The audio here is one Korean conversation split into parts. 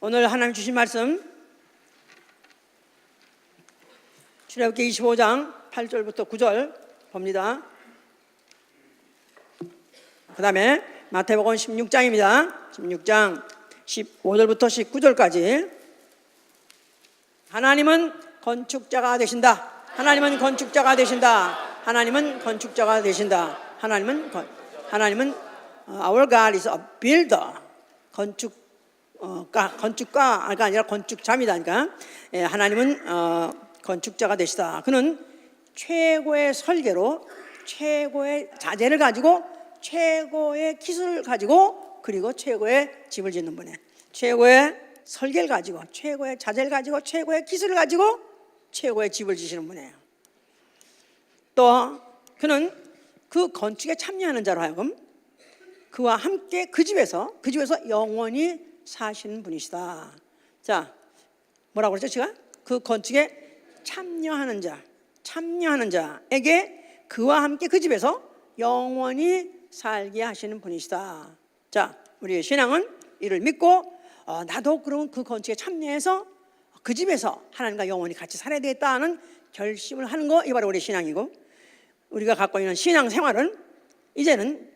오늘 하나님 주신 말씀 출애굽기 25장 8절부터 9절 봅니다. 그 다음에 마태복음 16장입니다. 16장 15절부터 19절까지. 하나님은 건축자가 되신다. 하나님은 건축자가 되신다. 하나님은 건축자가 되신다. 하나님은 Our God is a builder. 건축가가 아니라 건축자입니다. 그러니까 하나님은 건축자가 되시다. 그는 최고의 설계로 최고의 자재를 가지고 최고의 기술을 가지고 그리고 최고의 집을 짓는 분이에요. 최고의 설계를 가지고 최고의 자재를 가지고 최고의 기술을 가지고 최고의 집을 지시는 분이에요. 또 그는 그 건축에 참여하는 자로 하여금 그와 함께 그 집에서 영원히 사시는 분이시다. 자, 뭐라고 그랬죠? 제가 그 건축에 참여하는 자에게 그와 함께 그 집에서 영원히 살게 하시는 분이시다. 자, 우리의 신앙은 이를 믿고 나도 그럼 그 건축에 참여해서 그 집에서 하나님과 영원히 같이 살아야 되겠다는 결심을 하는 거, 이게 바로 우리의 신앙이고, 우리가 갖고 있는 신앙 생활은 이제는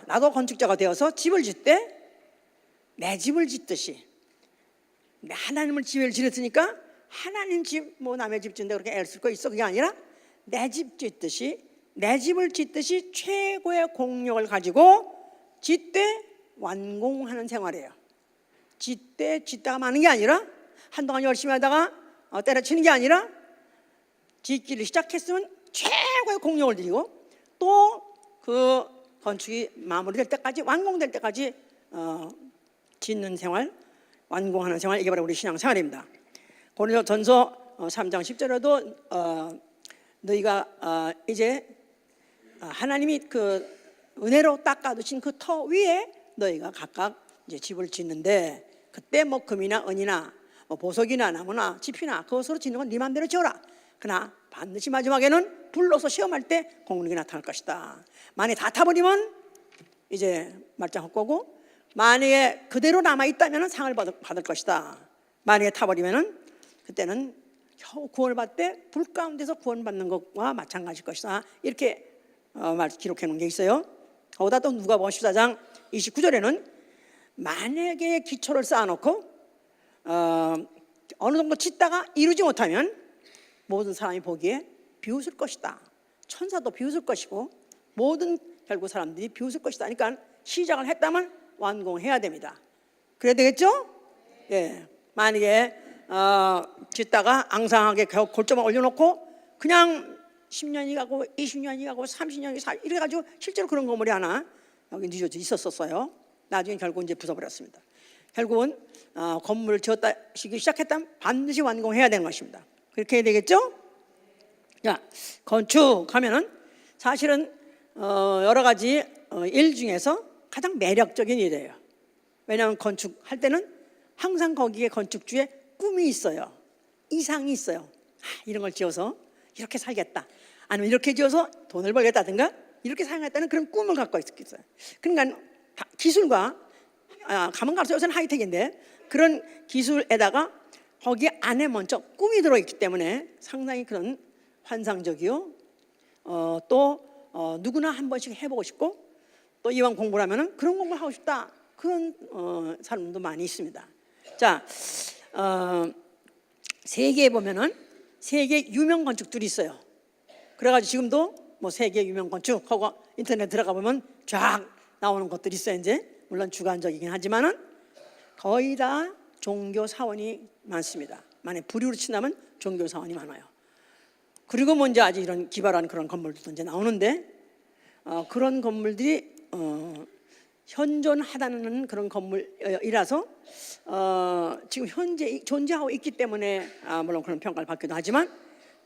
나도 건축자가 되어서 집을 짓되 내 집을 짓듯이, 하나님을 집을 지었으니까 하나님 집, 남의 집 짓는데 그렇게 애를 쓸 거 있어? 그게 아니라 내 집을 짓듯이 최고의 공력을 가지고 짓되 완공하는 생활이에요. 짓다가 마는 게 아니라, 한동안 열심히 하다가 때려치는 게 아니라, 짓기를 시작했으면 최고의 공력을 들이고 또 그 건축이 마무리될 때까지, 완공될 때까지 짓는 생활, 완공하는 생활, 이게 바로 우리 신앙 생활입니다. 고린도전서 3장 10절에도 너희가 이제 하나님이 그 은혜로 닦아두신 그 터 위에 너희가 각각 이제 집을 짓는데, 그때 금이나 은이나 보석이나 나무나 짚이나 그것으로 짓는 건 네 맘대로 지어라. 그러나 반드시 마지막에는 불러서 시험할 때 공력이 나타날 것이다. 만약에 다 타버리면 이제 말짱 헛거고, 만약에 그대로 남아있다면 상을 받을 것이다. 만약에 타버리면 그때는 겨우 구원을 받되 불 가운데서 구원받는 것과 마찬가지일 것이다. 이렇게 기록해 놓은 게 있어요. 거기다 또 누가복음 14장 29절에는 만약에 기초를 쌓아놓고 어느 정도 짓다가 이루지 못하면 모든 사람이 보기에 비웃을 것이다. 천사도 비웃을 것이고 모든 결국 사람들이 비웃을 것이다. 그러니까 시작을 했다면 완공해야 됩니다. 그래야 되겠죠? 예. 만약에 짓다가 앙상하게 골조만 올려놓고 그냥 10년이 가고 20년이 가고 30년이 가고 이래가지고 실제로 그런 건물이 하나 여기 늦어져 있었어요. 나중에 결국 이제 부숴버렸습니다. 결국은 건물을 시작했다면 반드시 완공해야 되는 것입니다. 그렇게 해야 되겠죠? 자, 건축하면은 사실은 여러 가지 일 중에서 가장 매력적인 일이에요. 왜냐하면 건축할 때는 항상 거기에 건축주의 꿈이 있어요. 이상이 있어요. 이런 걸 지어서 이렇게 살겠다, 아니면 이렇게 지어서 돈을 벌겠다든가 이렇게 사용했다는 그런 꿈을 갖고 있어요. 그러니까 기술과 가면 갈수록 요새는 하이텍인데 그런 기술에다가 거기 안에 먼저 꿈이 들어있기 때문에 상당히 그런 환상적이요. 또 누구나 한 번씩 해보고 싶고, 또 이왕 공부를 하면은 그런 공부를 하고 싶다, 그런 사람도 많이 있습니다. 자, 세계에 보면은 세계 유명 건축들이 있어요. 그래가지고 지금도 세계 유명 건축 하고 인터넷 들어가 보면 쫙 나오는 것들이 있어요. 이제 물론 주관적이긴 하지만은 거의 다 종교 사원이 많습니다. 만약 부류로 친다면 종교 사원이 많아요. 그리고 먼저 아주 이런 기발한 그런 건물들도 이제 나오는데, 그런 건물들이 현존하다는 그런 건물이라서 지금 현재 존재하고 있기 때문에 물론 그런 평가를 받기도 하지만,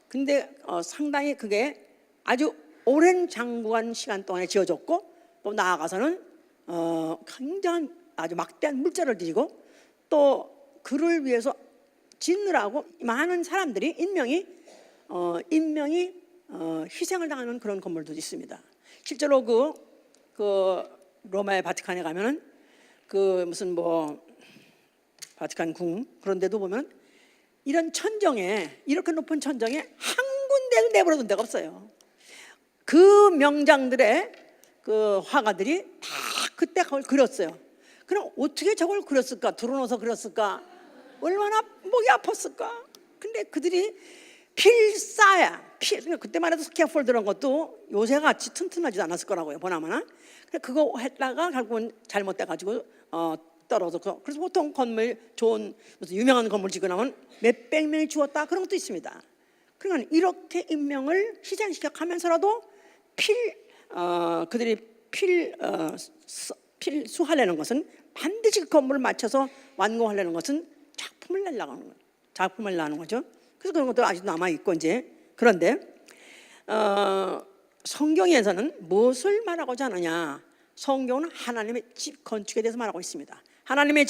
근데 상당히 그게 아주 오랜 장구한 시간 동안에 지어졌고, 또 나아가서는 굉장한 아주 막대한 물자를 들이고 또 그를 위해서 짓느라고 많은 사람들이 인명이 희생을 당하는 그런 건물도 있습니다. 실제로 그 로마의 바티칸에 가면은 그 무슨 바티칸 궁. 그런데도 보면 이런 천정에, 이렇게 높은 천정에 한 군데도 내버려둔 데가 없어요. 그 명장들의 그 화가들이 다 그때 그걸 그렸어요. 그럼 어떻게 저걸 그렸을까? 드러넣어서 그렸을까? 얼마나 목이 아팠을까? 근데 그들이 필사야, 그때만 해도 스캐폴드 이런 것도 요새같이 튼튼하지 않았을 거라고요, 보나마나. 그거 했다가 결국은 잘못돼가지고 떨어져. 그래서 보통 건물, 좋은 무슨 유명한 건물 짓고 나면 몇백 명이 죽었다 그런 것도 있습니다. 그러니까 이렇게 인명을 희생시켜 가면서라도 그들이 필수하려는 것은, 반드시 그 건물을 맞춰서 완공하려는 것은 작품을 내려고 하는 거예요. 작품을 내는 거죠. 그래서 그런 것도 아직도 남아있고. 이제 그런데 성경에서는 무엇을 말하고자 하느냐? 성경은 하나님의 집 건축에 대해서 말하고 있습니다. 하나님의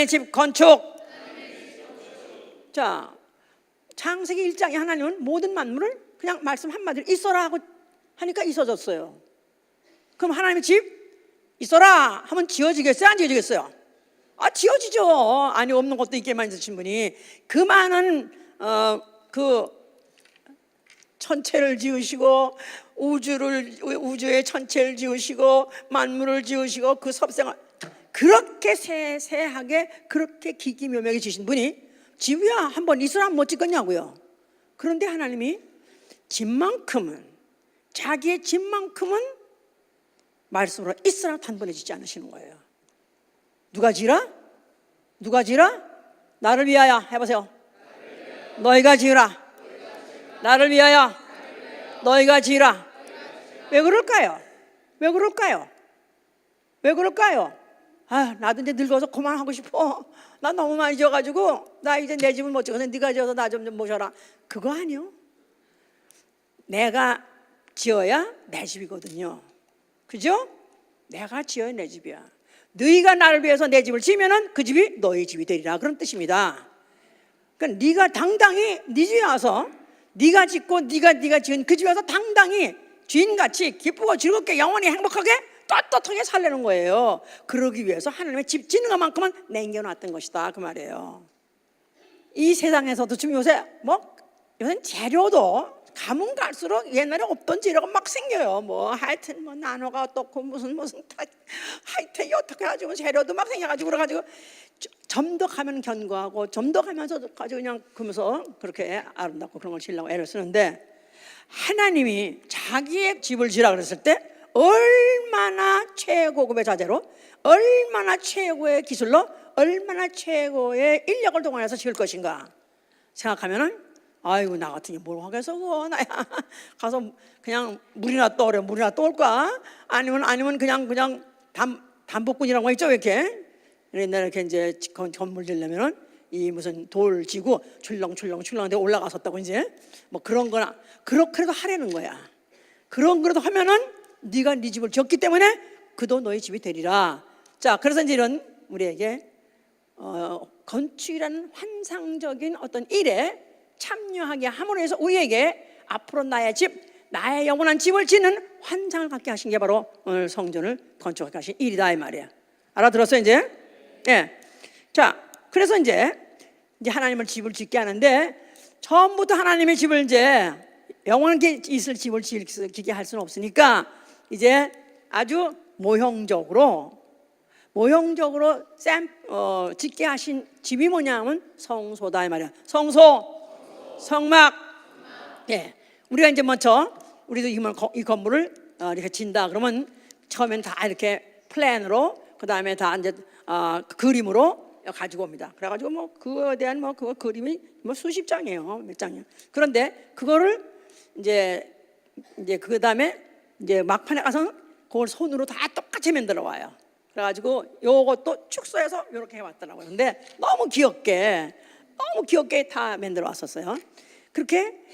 집 건축. 자, 창세기 1장에 하나님은 모든 만물을 그냥 말씀 한마디로 있어라 하고 하니까 있어졌어요. 그럼 하나님의 집 있어라 하면 지어지겠어요? 안 지어지겠어요? 지어지죠. 아니, 없는 것도 있게 만드신 분이 그 많은 그 천체를 지으시고 우주의 천체를 지으시고 만물을 지으시고 그 섭생을 그렇게 세세하게 그렇게 기기묘명해 주신 분이 집이야 한번 있으라 못 짓겠냐고요. 그런데 하나님이 집만큼은, 자기의 집만큼은 말씀으로 있으라 단번에 짓지 않으시는 거예요. 누가 지으라? 나를 위하여. 해보세요. 너희가 지으라. 나를 위하여 너희가 지으라. 왜 그럴까요? 나도 이제 늙어서 그만하고 싶어. 나 너무 많이 지어가지고 나 이제 내 집을 못 지어서 네가 지어서 나 좀 모셔라. 그거 아니요. 내가 지어야 내 집이거든요. 그죠? 내가 지어야 내 집이야. 너희가 나를 위해서 내 집을 지으면은 그 집이 너희 집이 되리라, 그런 뜻입니다. 그러니까 네가 당당히 네 집에 와서 네가 짓고 네가 지은 그 집에 와서 당당히 주인같이 기쁘고 즐겁게 영원히 행복하게 떳떳하게 살려는 거예요. 그러기 위해서 하나님의 집 짓는 것만큼은 남겨놨던 것이다, 그 말이에요. 이 세상에서도 지금 요새는 재료도 가면 갈수록 옛날에 없던 재료가 막 생겨요. 하여튼 나노가 어떻고 무슨 하여튼 어떻게 해가지고 재료도 막 생겨가지고 그래가지고 좀 더 가면 견고하고 좀 더 가면서 가지고 그냥 그러면서 그렇게 아름답고 그런 걸 지으려고 애를 쓰는데, 하나님이 자기의 집을 지으라 그랬을 때 얼마나 최고급의 자재로, 얼마나 최고의 기술로, 얼마나 최고의 인력을 동원해서 지을 것인가 생각하면은, 아이고 나 같은 게 뭘 하겠어. 나야 가서 그냥 물이나 떠올까? 아니면 그냥 담복꾼이라는 거 있죠, 이렇게. 옛날에 이렇게 이제 건물 지으려면은 이 무슨 돌 지고 출렁출렁 데 올라갔었다고, 이제 그런 거나 그렇게라도 하라는 거야. 그런 거라도 하면은 네가 네 집을 지었기 때문에 그도 너희 집이 되리라. 자, 그래서 이제 이런 우리에게 건축이라는 환상적인 어떤 일에 참여하게 함으로 해서 우리에게 앞으로 나의 영원한 집을 짓는 환상을 갖게 하신 게 바로 오늘 성전을 건축하게 하신 일이다, 이 말이에요. 알아들었어요, 이제? 예. 자, 그래서 이제 하나님을 집을 짓게 하는데, 처음부터 하나님의 집을 이제 영원하게 있을 집을 짓게 할 수는 없으니까 이제 아주 모형적으로 짓게 하신 집이 뭐냐면 성소다, 이 말이야. 성막. 예. 우리가 이제 우리도 이 건물을 이렇게 진다 그러면 처음엔 다 이렇게 플랜으로, 그 다음에 다 이제 그림으로 가지고 옵니다. 그래가지고 그거에 대한 그거 그림이 수십 장이에요, 몇 장이에요. 그런데 그거를 이제 그 다음에 이제 막판에 가서 그걸 손으로 다 똑같이 만들어 와요. 그래가지고 요것도 축소해서 이렇게 해왔더라고요. 근데 너무 귀엽게 다 만들어 왔었어요. 그렇게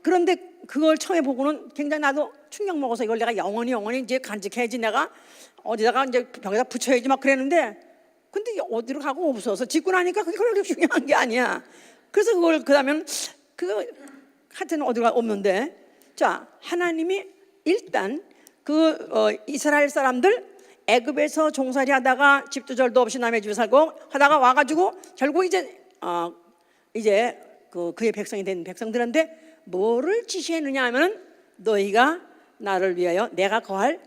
그런데 그걸 처음에 보고는 굉장히 나도 충격 먹어서 이걸 내가 영원히 이제 간직해야지, 내가 어디다가 이제 벽에다 붙여야지 막 그랬는데, 근데 어디로 가고 없어서 짓고 나니까 그게 그렇게 중요한 게 아니야. 그래서 그걸 그다음에 하여튼 어디가 없는데, 자, 하나님이 일단 이스라엘 사람들 애굽에서 종살이 하다가 집도 절도 없이 남의 집에 살고 하다가 와가지고 결국 이제 그의 백성이 된 백성들한테 뭐를 지시했느냐 하면 너희가 나를 위하여 내가 거할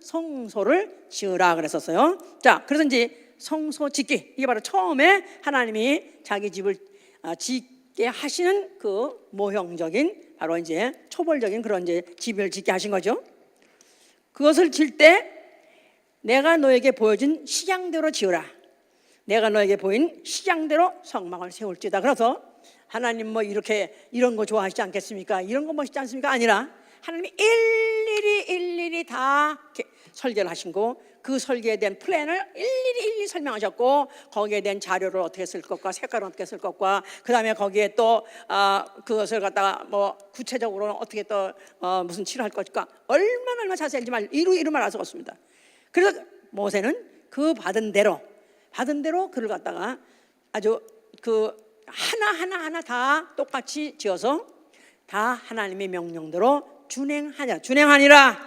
성소를 지으라 그랬었어요. 자, 그래서 이제 성소 짓기, 이게 바로 처음에 하나님이 자기 집을 짓게 하시는 그 모형적인, 바로 이제 초벌적인 그런 이제 집을 짓게 하신 거죠. 그것을 질 때 내가 너에게 보여준 식양대로 지으라. 내가 너에게 보인 식양대로 성막을 세울지다. 그래서 하나님 뭐 이런 거 좋아하시지 않겠습니까? 이런 거 멋있지 않습니까? 아니라 하나님이 일일이 다 설계를 하신 거, 그 설계에 대한 플랜을 일일이 설명하셨고, 거기에 대한 자료를 어떻게 쓸 것과 색깔을 어떻게 쓸 것과, 그 다음에 거기에 또 그것을 갖다가 뭐 구체적으로 어떻게 또 무슨 칠할 것과 얼마나 자세히 이루 말할 수가 없습니다. 그래서 모세는 그 받은 대로 그를 갖다가 아주 그 하나 다 똑같이 지어서 다 하나님의 명령대로 준행하니라.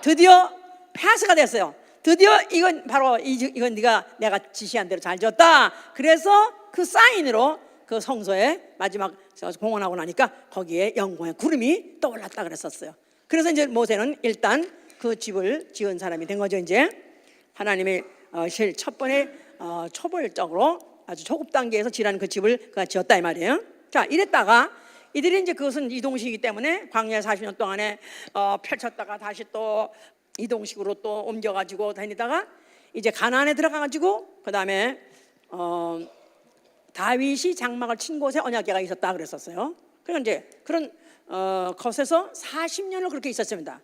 드디어 패스가 됐어요. 드디어 이건 바로 이건 내가 지시한 대로 잘 지었다. 그래서 그 사인으로 그 성소에 마지막 공헌하고 나니까 거기에 영광의 구름이 떠올랐다 그랬었어요. 그래서 이제 모세는 일단 그 집을 지은 사람이 된 거죠. 이제 하나님의 첫 번에 초벌적으로 아주 초급 단계에서 지은 그 집을 그가 지었다 이 말이에요. 자, 이랬다가 이들이 이제 그것은 이동식이기 때문에 광야 40년 동안에 펼쳤다가 다시 또 이동식으로 또 옮겨가지고 다니다가 이제 가나안에 들어가가지고 그 다음에 다윗이 장막을 친 곳에 언약궤가 있었다 그랬었어요. 그러니까 이제 그런 것에서 40년을 그렇게 있었습니다.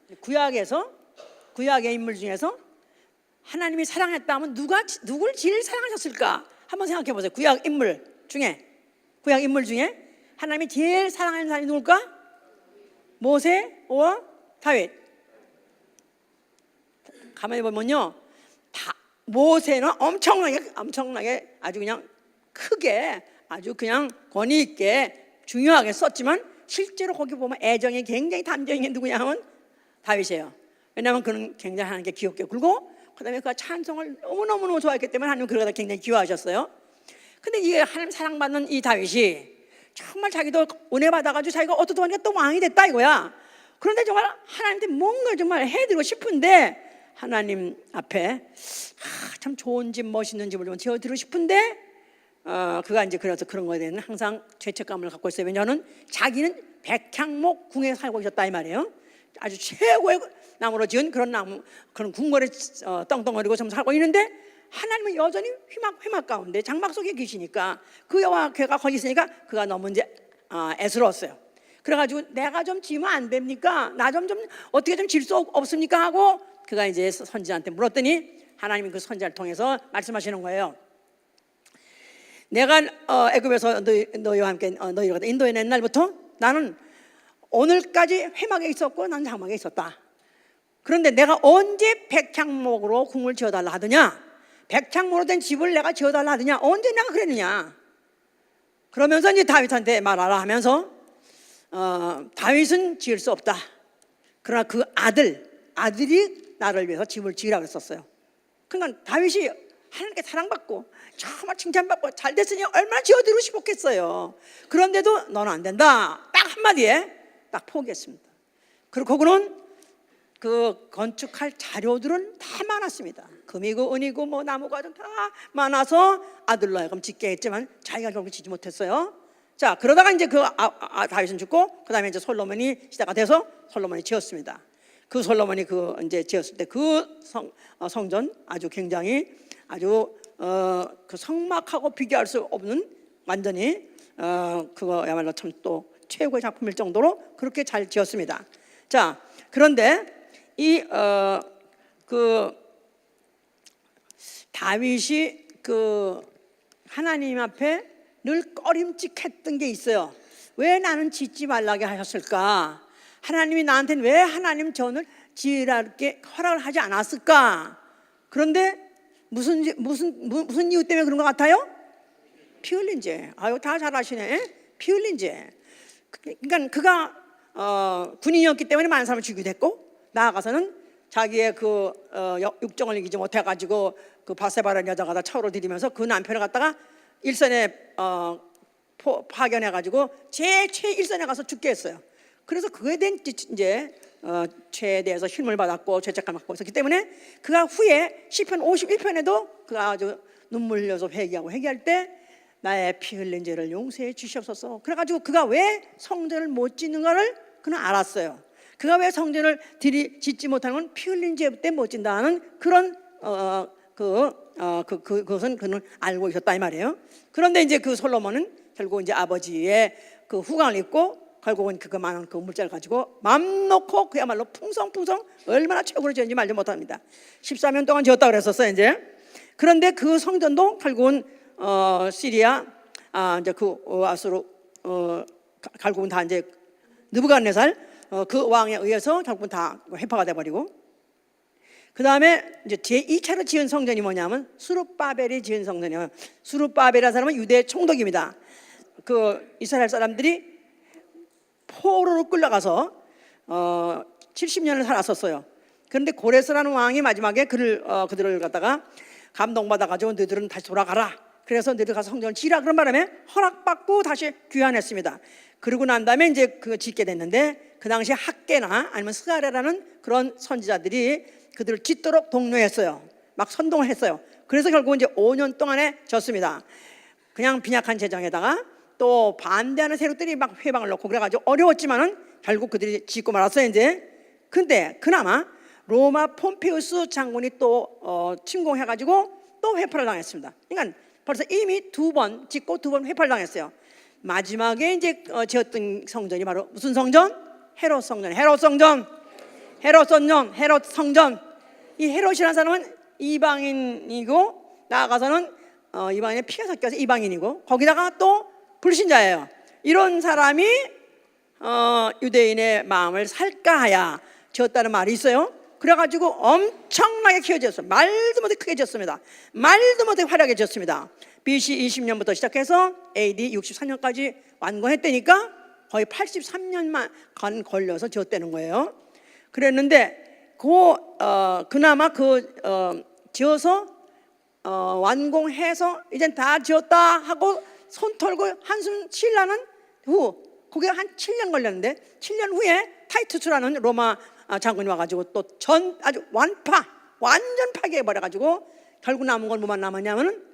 구약의 인물 중에서 하나님이 사랑했다 하면 누굴 제일 사랑하셨을까? 한번 생각해 보세요. 구약 인물 중에 하나님이 제일 사랑하는 사람이 누굴까? 모세와 다윗. 가만히 보면요, 모세는 엄청나게 아주 그냥 크게 아주 그냥 권위 있게 중요하게 썼지만 실제로 거기 보면 애정이 굉장히 담정이 누구냐 하면 다윗이에요. 왜냐하면 그는 굉장히 하나님께 귀엽게 굴고 그다음에 그 찬송을 너무너무 좋아했기 때문에 하나님 그걸 갖다 굉장히 귀여워하셨어요. 근데 이게 하나님 사랑받는 이 다윗이 정말 자기도 은혜 받아가지고 자기가 어떻게 하니까 또 왕이 됐다 이거야. 그런데 정말 하나님한테 뭔가 정말 해드리고 싶은데 하나님 앞에 참 좋은 집, 멋있는 집을 좀 지어드리고 싶은데 그가 이제 그래서 그런 거에 대한 항상 죄책감을 갖고 있어요. 왜냐하면 자기는 백향목 궁에 살고 있었다 이 말이에요. 아주 최고의 나무로 지은 그런 궁궐에 떵떵거리고 좀 살고 있는데 하나님은 여전히 회막 가운데 장막 속에 계시니까 그와 걔가 거기 있으니까 그가 너무 이제 애스러웠어요. 그래가지고 내가 좀 지으면 안 됩니까? 나 좀 어떻게 좀 질 수 없습니까? 하고 그가 이제 선지자한테 물었더니 하나님이 그 선지자를 통해서 말씀하시는 거예요. 내가 애굽에서 너희와 함께 너희를 인도해낸 날부터 나는 오늘까지 회막에 있었고 난 장막에 있었다. 그런데 내가 언제 백향목으로 궁을 지어달라 하더냐? 백향목으로 된 집을 내가 지어달라 하더냐? 언제 내가 그랬느냐? 그러면서 이제 다윗한테 말하라 하면서 다윗은 지을 수 없다. 그러나 그 아들이 나를 위해서 집을 지으라고 했었어요. 그러니까 다윗이 하나님께 사랑받고 정말 칭찬받고 잘 됐으니 얼마나 지어드리고 싶었겠어요. 그런데도 너는 안 된다. 딱 한마디에 딱 포기했습니다. 그리고 그거는 그 건축할 자료들은 다 많았습니다. 금이고 은이고 뭐 나무가 좀 다 많아서 아들로 하여금 짓게 했지만 자기가 결국 짓지 못했어요. 자, 그러다가 이제 다윗은 죽고 그 다음에 이제 솔로몬이 시대가 돼서 솔로몬이 지었습니다. 그 솔로몬이 이제 지었을 때 그 성전 아주 굉장히 아주 그 성막하고 비교할 수 없는 완전히 그거야말로 참 또 최고의 작품일 정도로 그렇게 잘 지었습니다. 자, 그런데 그 다윗이 그 하나님 앞에 늘 꺼림칙했던 게 있어요. 왜 나는 짓지 말라게 하셨을까? 하나님이 나한테는 왜 하나님 전을 지으라게 허락을 하지 않았을까? 그런데 무슨 이유 때문에 그런 것 같아요? 피 흘린 죄. 아유, 다 잘 아시네. 피 흘린 죄. 그러니까 그가 군인이었기 때문에 많은 사람을 죽이기도 했고, 나아가서는 자기의 그 육정을 이기지 못해가지고 그 바세바라는 여자가 다 차로 들이면서 그 남편을 갖다가 일선에 파견해가지고 제 최일선에 가서 죽게 했어요. 그래서 그에 대한 이제 죄에 대해서 힘을 받았고 죄책감 받고 있었기 때문에 그가 후에 시편 51편에도 그가 아주 눈물 흘려서 회개할 때 나의 피 흘린 죄를 용서해 주시옵소서. 그래가지고 그가 왜 성전을 못 짓는가를 그는 알았어요. 그가 왜 성전을 짓지 못하는 건 피 흘린 죄 때문에 못 짓는다는 그런 그것은 그는 알고 있었다 이 말이에요. 그런데 이제 그 솔로몬은 결국 이제 아버지의 그 후광을 입고 결국은 그 많은 그 물자를 가지고 맘 놓고 그야말로 풍성풍성 얼마나 최고로 지었는지 말도 못합니다. 14년 동안 지었다 그랬었어요 이제. 그런데 그 성전도 결국은 시리아 이제 그 아수르 결국은 다 이제 느부갓네살 그 왕에 의해서 결국은 다 회파가 돼버리고, 그 다음에 이제 제2차로 지은 성전이 뭐냐면 수룹바벨이 지은 성전이에요. 수룹바벨이라는 사람은 유대 총독입니다. 그 이스라엘 사람들이 포로로 끌려가서 70년을 살았었어요. 그런데 고레스라는 왕이 마지막에 그들을 갖다가 감동받아가지고 너희들은 다시 돌아가라. 그래서 너희들 가서 성전을 지으라 그런 바람에 허락받고 다시 귀환했습니다. 그러고 난 다음에 이제 그거 짓게 됐는데 그 당시에 학계나 아니면 스가랴라는 그런 선지자들이 그들을 짓도록 독려했어요. 막 선동을 했어요. 그래서 결국 이제 5년 동안에 졌습니다. 그냥 빈약한 재정에다가 또 반대하는 세력들이 막 회방을 놓고 그래가지고 어려웠지만은 결국 그들이 짓고 말았어요 이제. 근데 그나마 로마 폼페우스 장군이 또 침공해가지고 또 회파를 당했습니다. 그러니까 벌써 이미 2번 짓고 2번 회파를 당했어요. 마지막에 이제 지었던 성전이 바로 무슨 성전? 헤롯 성전. 이 헤롯이라는 사람은 이방인이고 나아가서는 이방인의 피가 섞여서 이방인이고 거기다가 또 불신자예요. 이런 사람이 유대인의 마음을 살까하야 지었다는 말이 있어요. 그래가지고 엄청나게 키워졌어요. 말도 못해 크게 지었습니다. 말도 못해 화려하게 지었습니다. BC 20년부터 시작해서 AD 64년까지 완공했다니까 거의 83년만 걸려서 지었다는 거예요. 그랬는데 그나마 지어서 완공해서 이젠 다 지었다 하고 손 털고 한숨 쉬려는 후 그게 한 7년 걸렸는데 7년 후에 타이투스라는 로마 장군이 와가지고 또 아주 완전 파괴해버려가지고 결국 남은 건 뭐만 남았냐면은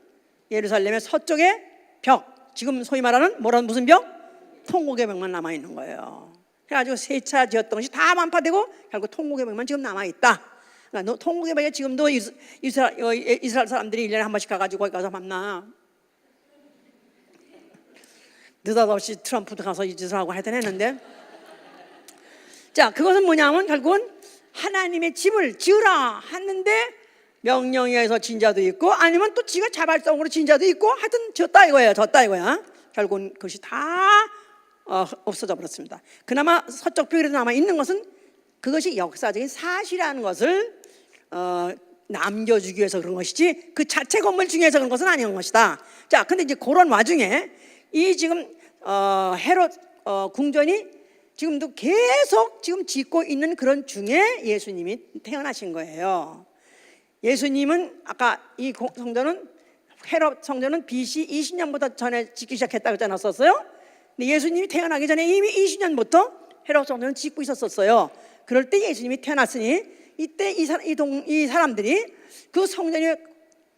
예루살렘의 서쪽의 벽, 지금 소위 말하는 무슨 벽? 통곡의 벽만 남아있는 거예요. 그래가지고 3차 지었던 것이 다 완파되고 결국 통곡의 벽만 지금 남아있다. 그러니까 통곡의 벽에 지금도 이스라엘 사람들이 1년에 한 번씩 가가지고 거기 가서 만나 느닷없이 트럼프도 가서 이 짓을 하고 하여튼 했는데, 자 그것은 뭐냐면 결국은 하나님의 집을 지으라 했는데 명령에 의해서 진 자도 있고 아니면 또 지가 자발성으로 진 자도 있고 하여튼 졌다 이거야. 결국은 그것이 다 없어져 버렸습니다. 그나마 서쪽 벽에 남아 있는 것은 그것이 역사적인 사실이라는 것을 남겨주기 위해서 그런 것이지 그 자체 건물 중에서 그런 것은 아닌 것이다. 자, 근데 이제 그런 와중에 이 지금 헤롯 궁전이 지금도 계속 지금 짓고 있는 그런 중에 예수님이 태어나신 거예요. 예수님은 아까 이 성전은 헤롯 성전은 BC 20년부터 전에 짓기 시작했다고 했지 않았었어요? 근데 예수님이 태어나기 전에 이미 20년부터 헤롯 성전을 짓고 있었어요. 그럴 때 예수님이 태어났으니 이때 이 사람들이 그 성전이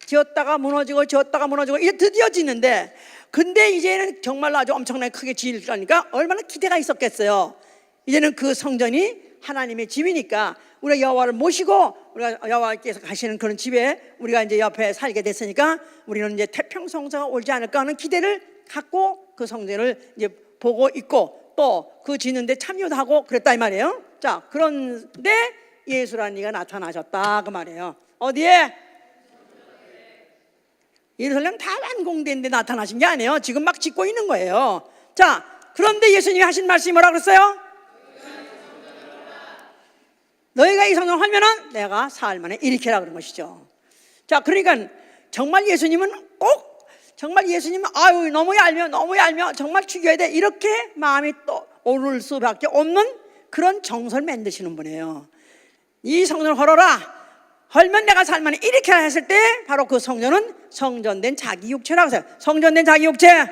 지었다가 무너지고 이제 드디어 짓는데, 근데 이제는 정말로 아주 엄청나게 크게 지으니까 얼마나 기대가 있었겠어요. 이제는 그 성전이 하나님의 집이니까 우리가 여호와를 모시고 우리가 여호와께서 가시는 그런 집에 우리가 이제 옆에 살게 됐으니까 우리는 이제 태평성사가 오지 않을까 하는 기대를 갖고 그 성전을 이제 보고 있고 또 그 짓는데 참여도 하고 그랬다 이 말이에요. 자, 그런데 예수라는 이가 나타나셨다 그 말이에요. 어디에? 예루살렘 다 완공된데 나타나신 게 아니에요. 지금 막 짓고 있는 거예요. 자, 그런데 예수님이 하신 말씀이 뭐라 그랬어요? 너희가 이 성전을 하면은 내가 사흘 만에 일으키라 그런 것이죠. 자, 그러니까 정말 예수님은 아유 너무 얄며 정말 죽여야 돼 이렇게 마음이 또 오를 수밖에 없는 그런 정서를 만드시는 분이에요. 이 성전을 헐어라. 헐면 내가 살만해. 이렇게 했을 때 바로 그 성전은 성전된 자기 육체라고 해요. 성전된 자기 육체.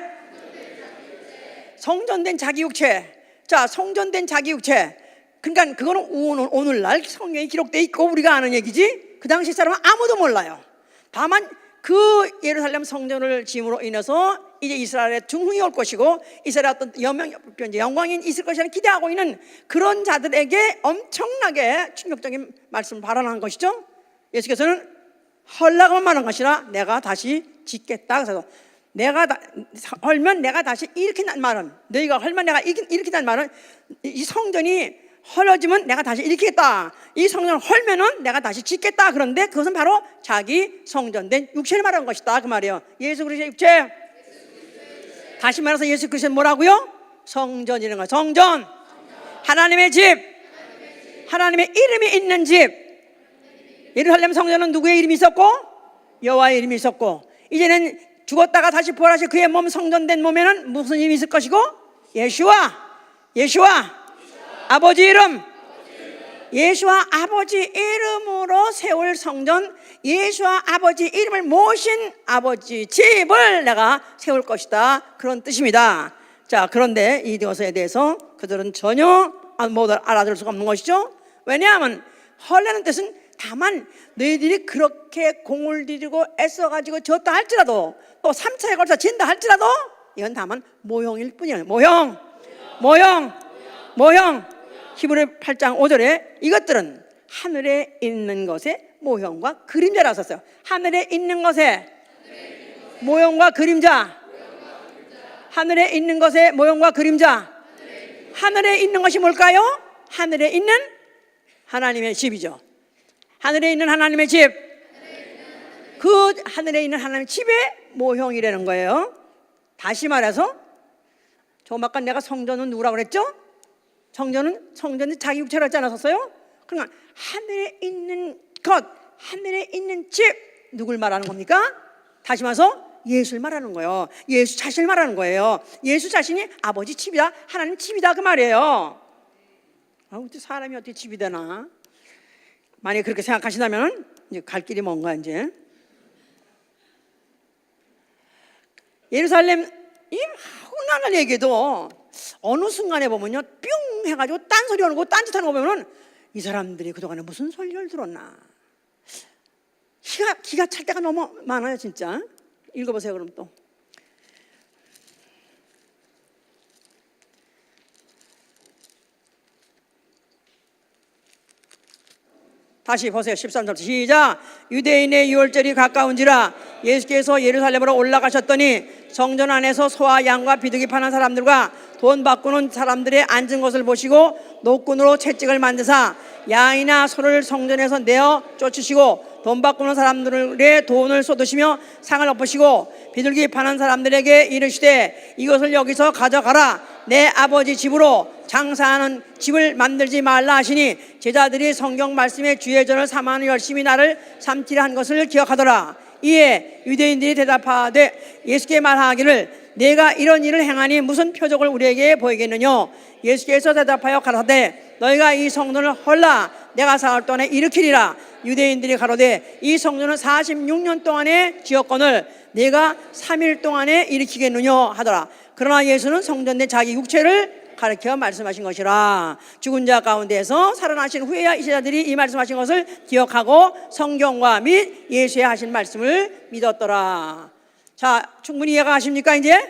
성전된 자기 육체. 자, 성전된 자기 육체. 그러니까 그거는 오늘날 성경에 기록되어 있고 우리가 아는 얘기지. 그 당시 사람은 아무도 몰라요. 다만 그 예루살렘 성전을 지음으로 인해서 이제 이스라엘의 중흥이 올 것이고 이스라엘 어떤 영광이 있을 것이라는 기대하고 있는 그런 자들에게 엄청나게 충격적인 말씀을 발언한 것이죠. 예수께서는 헐라고만 말한 것이라 내가 다시 짓겠다. 그래서 헐면 내가 다시 일으킨다는 말은, 너희가 헐면 내가 일으킨다는 말은 이 성전이 헐어지면 내가 다시 일으키겠다. 이 성전을 헐면은 내가 다시 짓겠다. 그런데 그것은 바로 자기 성전된 육체를 말하는 것이다. 그 말이에요. 예수 그리스도의 육체. 다시 말해서 예수 그리스도는 뭐라고요? 성전이라는 거예요. 성전. 하나님의 집. 하나님의 이름이 있는 집. 예루살렘 성전은 누구의 이름이 있었고? 여호와의 이름이 있었고, 이제는 죽었다가 다시 부활하신 그의 몸, 성전된 몸에는 무슨 이름이 있을 것이고? 예수와 아버지 이름. 예수와 아버지 이름으로 세울 성전, 예수와 아버지 이름을 모신 아버지 집을 내가 세울 것이다. 그런 뜻입니다. 자, 그런데 이 것에 대해서 그들은 전혀 못 알아들을 수가 없는 것이죠. 왜냐하면 헐라는 뜻은 다만 너희들이 그렇게 공을 들이고 애써가지고 졌다 할지라도, 또 3차에 걸쳐 진다 할지라도 이건 다만 모형일 뿐이에요. 모형. 히브리 8장 5절에 이것들은 하늘에 있는 것의 모형과 그림자라고 썼어요. 하늘에 있는 것의 모형과 그림자. 하늘에 있는 것의 모형과 그림자. 하늘에 있는 것이 뭘까요? 하늘에 있는 하나님의 집이죠. 하늘에 있는 하나님의 집. 그 하늘에 있는 하나님의 집의 모형이라는 거예요. 다시 말해서 조금 아까 내가 성전은 누구라고 그랬죠? 성전은 자기 육체로 했지 않았었어요? 그러니까 하늘에 있는 것, 하늘에 있는 집, 누굴 말하는 겁니까? 다시 말해서 예수를 말하는 거예요. 예수 자신을 말하는 거예요. 예수 자신이 아버지 집이다, 하나님 집이다, 그 말이에요. 사람이 어떻게 집이 되나? 만약에 그렇게 생각하신다면 이제 갈 길이 뭔가. 이제 예루살렘 이 흔한 얘기도 어느 순간에 보면요, 뿅 해가지고 딴소리 하는 거, 딴짓하는 거 보면은 이 사람들이 그동안에 무슨 소리를 들었나. 기가 찰 때가 너무 많아요, 진짜. 읽어보세요, 그럼 또. 다시 보세요. 13절 시작. 유대인의 유월절이 가까운지라 예수께서 예루살렘으로 올라가셨더니 성전 안에서 소와 양과 비둘기 파는 사람들과 돈 바꾸는 사람들의 앉은 것을 보시고 노끈으로 채찍을 만드사 양이나 소를 성전에서 내어 쫓으시고 돈 바꾸는 사람들의 돈을 쏟으시며 상을 엎으시고 비둘기 파는 사람들에게 이르시되 이것을 여기서 가져가라. 내 아버지 집으로 장사하는 집을 만들지 말라 하시니 제자들이 성경 말씀에 주의 전을 삼아 열심히 나를 삼키려 한 것을 기억하더라. 이에 유대인들이 대답하되 예수께 말하기를 내가 이런 일을 행하니 무슨 표적을 우리에게 보이겠느냐. 예수께서 대답하여 가라사대 너희가 이 성전을 헐라 내가 사흘 동안에 일으키리라. 유대인들이 가로되 이 성전은 46년 동안의 지었건을 내가 3일 동안에 일으키겠느냐 하더라. 그러나 예수는 성전된 자기 육체를 가르쳐 말씀하신 것이라. 죽은 자 가운데서 살아나신 후에야 이 제자들이 이 말씀하신 것을 기억하고 성경과 및 예수의 하신 말씀을 믿었더라. 자, 충분히 이해가 가십니까 이제?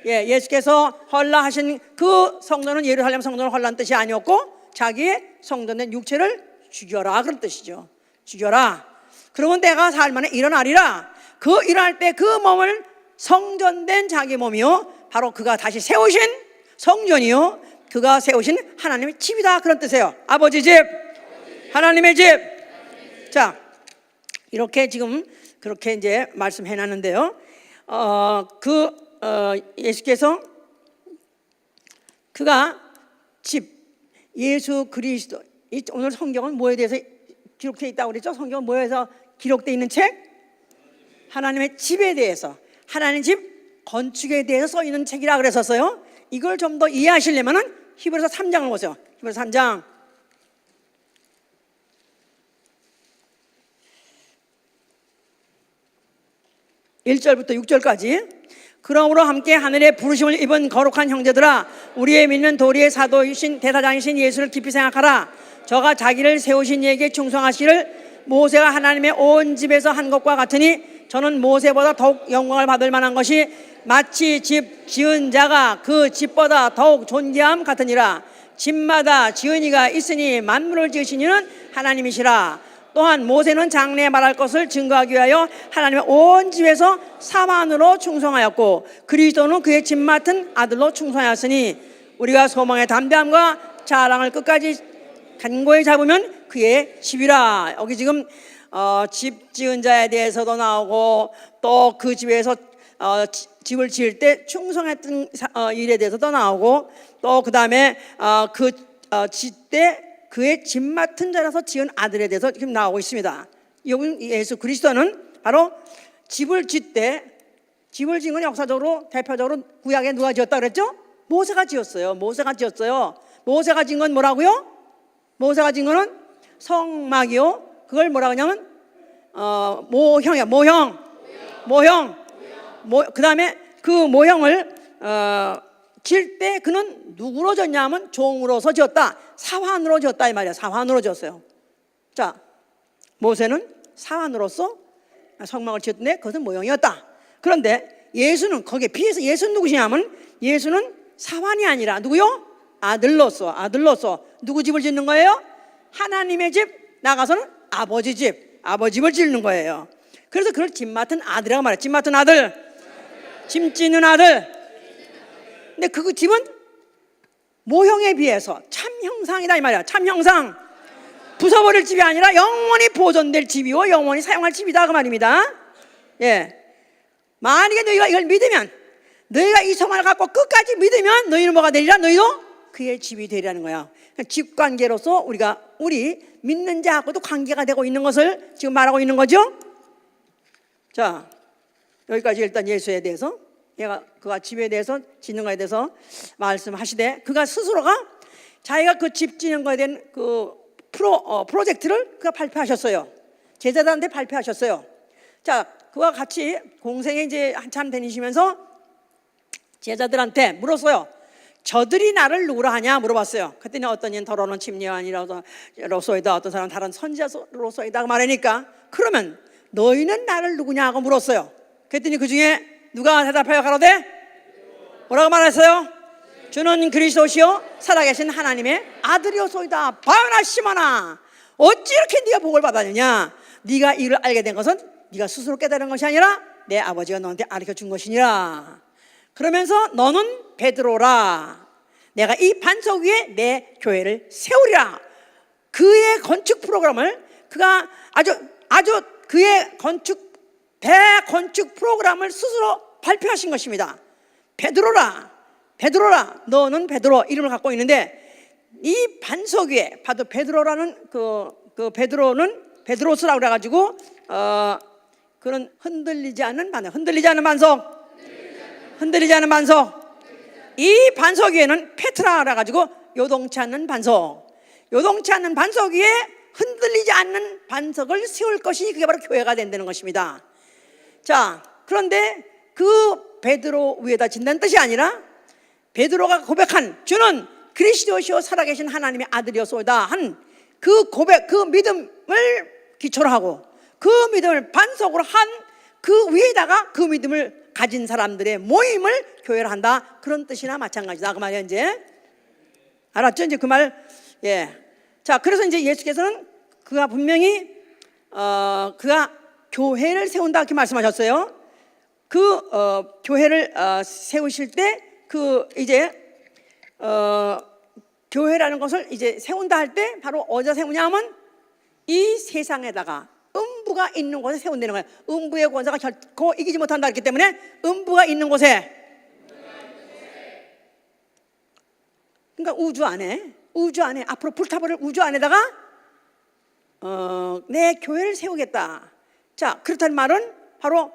예, 예수께서 헐라 하신 그 성전은 예루살렘 성전을 헐라는 뜻이 아니었고 자기의 성전된 육체를 죽여라, 그런 뜻이죠. 죽여라. 그러면 내가 살만에 일어나리라. 그 일어날 때 그 몸을 성전된 자기 몸이요 바로 그가 다시 세우신 성전이요 그가 세우신 하나님의 집이다, 그런 뜻이에요. 아버지 집, 하나님의 집. 자, 이렇게 지금 그렇게 이제 말씀해 놨는데요. 예수께서 그가 집, 예수 그리스도. 오늘 성경은 뭐에 대해서 기록되어 있다고 그랬죠? 성경은 뭐에 대해서 기록되어 있는 책? 하나님의 집에 대해서, 하나님 집 건축에 대해서 써 있는 책이라 그랬었어요. 이걸 좀 더 이해하시려면은 히브리서 3장을 보세요. 히브리서 3장. 1절부터 6절까지. 그러므로 함께 하늘의 부르심을 입은 거룩한 형제들아, 우리의 믿는 도리의 사도이신 대사장이신 예수를 깊이 생각하라. 저가 자기를 세우신 이에게 충성하시를 모세가 하나님의 온 집에서 한 것과 같으니 저는 모세보다 더욱 영광을 받을 만한 것이 마치 집 지은 자가 그 집보다 더욱 존귀함 같으니라. 집마다 지은이가 있으니 만물을 지으신 이는 하나님이시라. 또한 모세는 장래에 말할 것을 증거하기 위하여 하나님의 온 집에서 사만으로 충성하였고 그리스도는 그의 집 맡은 아들로 충성하였으니 우리가 소망의 담대함과 자랑을 끝까지 간고히 잡으면 그의 집이라. 여기 지금 집 지은 자에 대해서도 나오고 또 그 집에서 집을 지을 때 충성했던 일에 대해서도 나오고 또 그 다음에 짓때 그의 집 맡은 자라서 지은 아들에 대해서 지금 나오고 있습니다. 여기 예수 그리스도는 바로 집을 짓때 집을 지은 건 역사적으로 대표적으로 구약에 누가 지었다 그랬죠? 모세가 지었어요. 모세가 지은 건 뭐라고요? 모세가 지은 거는 성막이요. 그걸 뭐라고 하냐면 모형이야. 그 다음에 그 모형을 질 때 그는 누구로 졌냐면 종으로서 지었다. 사환으로 지었다 이 말이야. 사환으로 지었어요. 자, 모세는 사환으로서 성막을 지었는데 그것은 모형이었다. 그런데 예수는 거기에 비해서 예수는 누구시냐면 예수는 사환이 아니라 누구요? 아들로서 누구 집을 짓는 거예요? 하나님의 집, 나가서는 아버지 집을 짓는 거예요. 그래서 그걸 집 맡은 아들이라고 말해요. 집 맡은 아들, 짐 짓는 아들. 근데 그 집은 모형에 비해서 참 형상이다 이 말이야. 참 형상. 부숴버릴 집이 아니라 영원히 보존될 집이고 영원히 사용할 집이다 그 말입니다. 예. 만약에 너희가 이걸 믿으면, 너희가 이 성화를 갖고 끝까지 믿으면 너희는 뭐가 되리라? 너희도 그의 집이 되리라는 거야. 집 관계로서 우리 믿는 자하고도 관계가 되고 있는 것을 지금 말하고 있는 거죠. 자, 여기까지 일단 예수에 대해서, 그가 집에 대해서 짓는 것에 대해서 말씀하시되, 그가 스스로가 자기가 그 집 짓는 것에 대한 그 프로젝트를 그가 발표하셨어요. 제자들한테 발표하셨어요. 자, 그와 같이 공생에 이제 한참 다니시면서 제자들한테 물었어요. 저들이 나를 누구라 하냐 물어봤어요. 그랬더니 어떤 이는 더러운 침례요한이로소이다, 어떤 사람은 다른 선지자로소이다 말하니까, 그러면 너희는 나를 누구냐 고 물었어요. 그랬더니 그 중에 누가 대답하여 가로되 뭐라고 말했어요? 주는 그리스도시요 살아계신 하나님의 아들이오소이다. 바요나 시몬아, 어찌 이렇게 네가 복을 받았느냐? 네가 이를 알게 된 것은 네가 스스로 깨달은 것이 아니라 내 아버지가 너한테 가르쳐 준 것이니라. 그러면서 너는 베드로라. 내가 이 반석 위에 내 교회를 세우리라. 그의 건축 프로그램을 그가 아주 그의 대건축 프로그램을 스스로 발표하신 것입니다. 베드로라, 너는 베드로 이름을 갖고 있는데 이 반석 위에 봐도 베드로라는 그 베드로는 베드로스라고 그래가지고 그런 흔들리지 않는 반석. 이 반석 위에는 페트라 그래가지고 요동치 않는 반석 위에 흔들리지 않는 반석을 세울 것이 그게 바로 교회가 된다는 것입니다. 자, 그런데 그 베드로 위에다 짓는 뜻이 아니라 베드로가 고백한 주는 그리스도시요 살아계신 하나님의 아들이었소이다 한 그 고백, 그 믿음을 기초로 하고 그 믿음을 반석으로 한 그 위에다가 그 믿음을 가진 사람들의 모임을 교회를 한다, 그런 뜻이나 마찬가지다 그 말이에요. 이제 알았죠? 이제 그 말. 예. 자, 그래서 이제 예수께서는 그가 분명히 그가 교회를 세운다 이렇게 말씀하셨어요. 그 교회를 세우실 때 그 이제 교회라는 것을 이제 세운다 할 때 바로 어디서 세우냐면 이 세상에다가 음부가 있는 곳에 세운다는 거예요. 음부의 권세가 결코 이기지 못한다 그렇기 때문에 음부가 있는 곳에, 그러니까 우주 안에 앞으로 불타버릴 우주 안에다가 내 교회를 세우겠다. 자, 그렇다는 말은 바로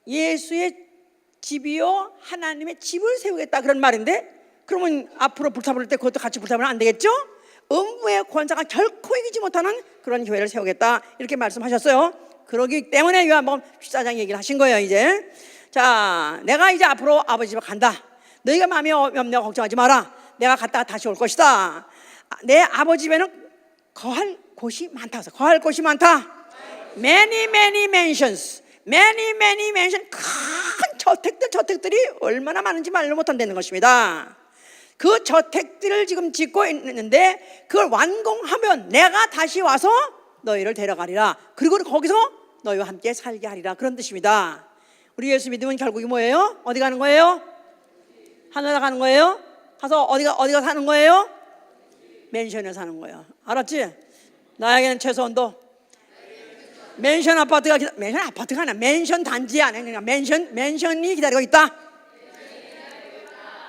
예수의 집이요 하나님의 집을 세우겠다 그런 말인데, 그러면 앞으로 불타버릴 때 그것도 같이 불타버리면 안 되겠죠? 음부의 권세가 결코 이기지 못하는 그런 교회를 세우겠다 이렇게 말씀하셨어요. 그러기 때문에 요한복음 14장 얘기를 하신 거예요. 이제 자, 내가 이제 앞으로 아버지 집에 간다. 너희가 마음에 염려 걱정하지 마라. 내가 갔다가 다시 올 것이다. 내 아버지 집에는 거할 곳이 많다. 거할 곳이 많다. Many mansions. Many mansion. 큰 저택들이 얼마나 많은지 말로 못한다는 것입니다. 그 저택들을 지금 짓고 있는데 그걸 완공하면 내가 다시 와서 너희를 데려가리라. 그리고 거기서 너희와 함께 살게 하리라. 그런 뜻입니다. 우리 예수 믿으면 결국이 뭐예요? 어디 가는 거예요? 하늘에 가는 거예요? 가서 어디가 사는 거예요? 맨션에 사는 거예요. 알았지? 나에게는 최소한도 맨션 아파트가 맨션 아파트가 아니라 맨션 단지 안에 그러니까 맨션이 기다리고 있다.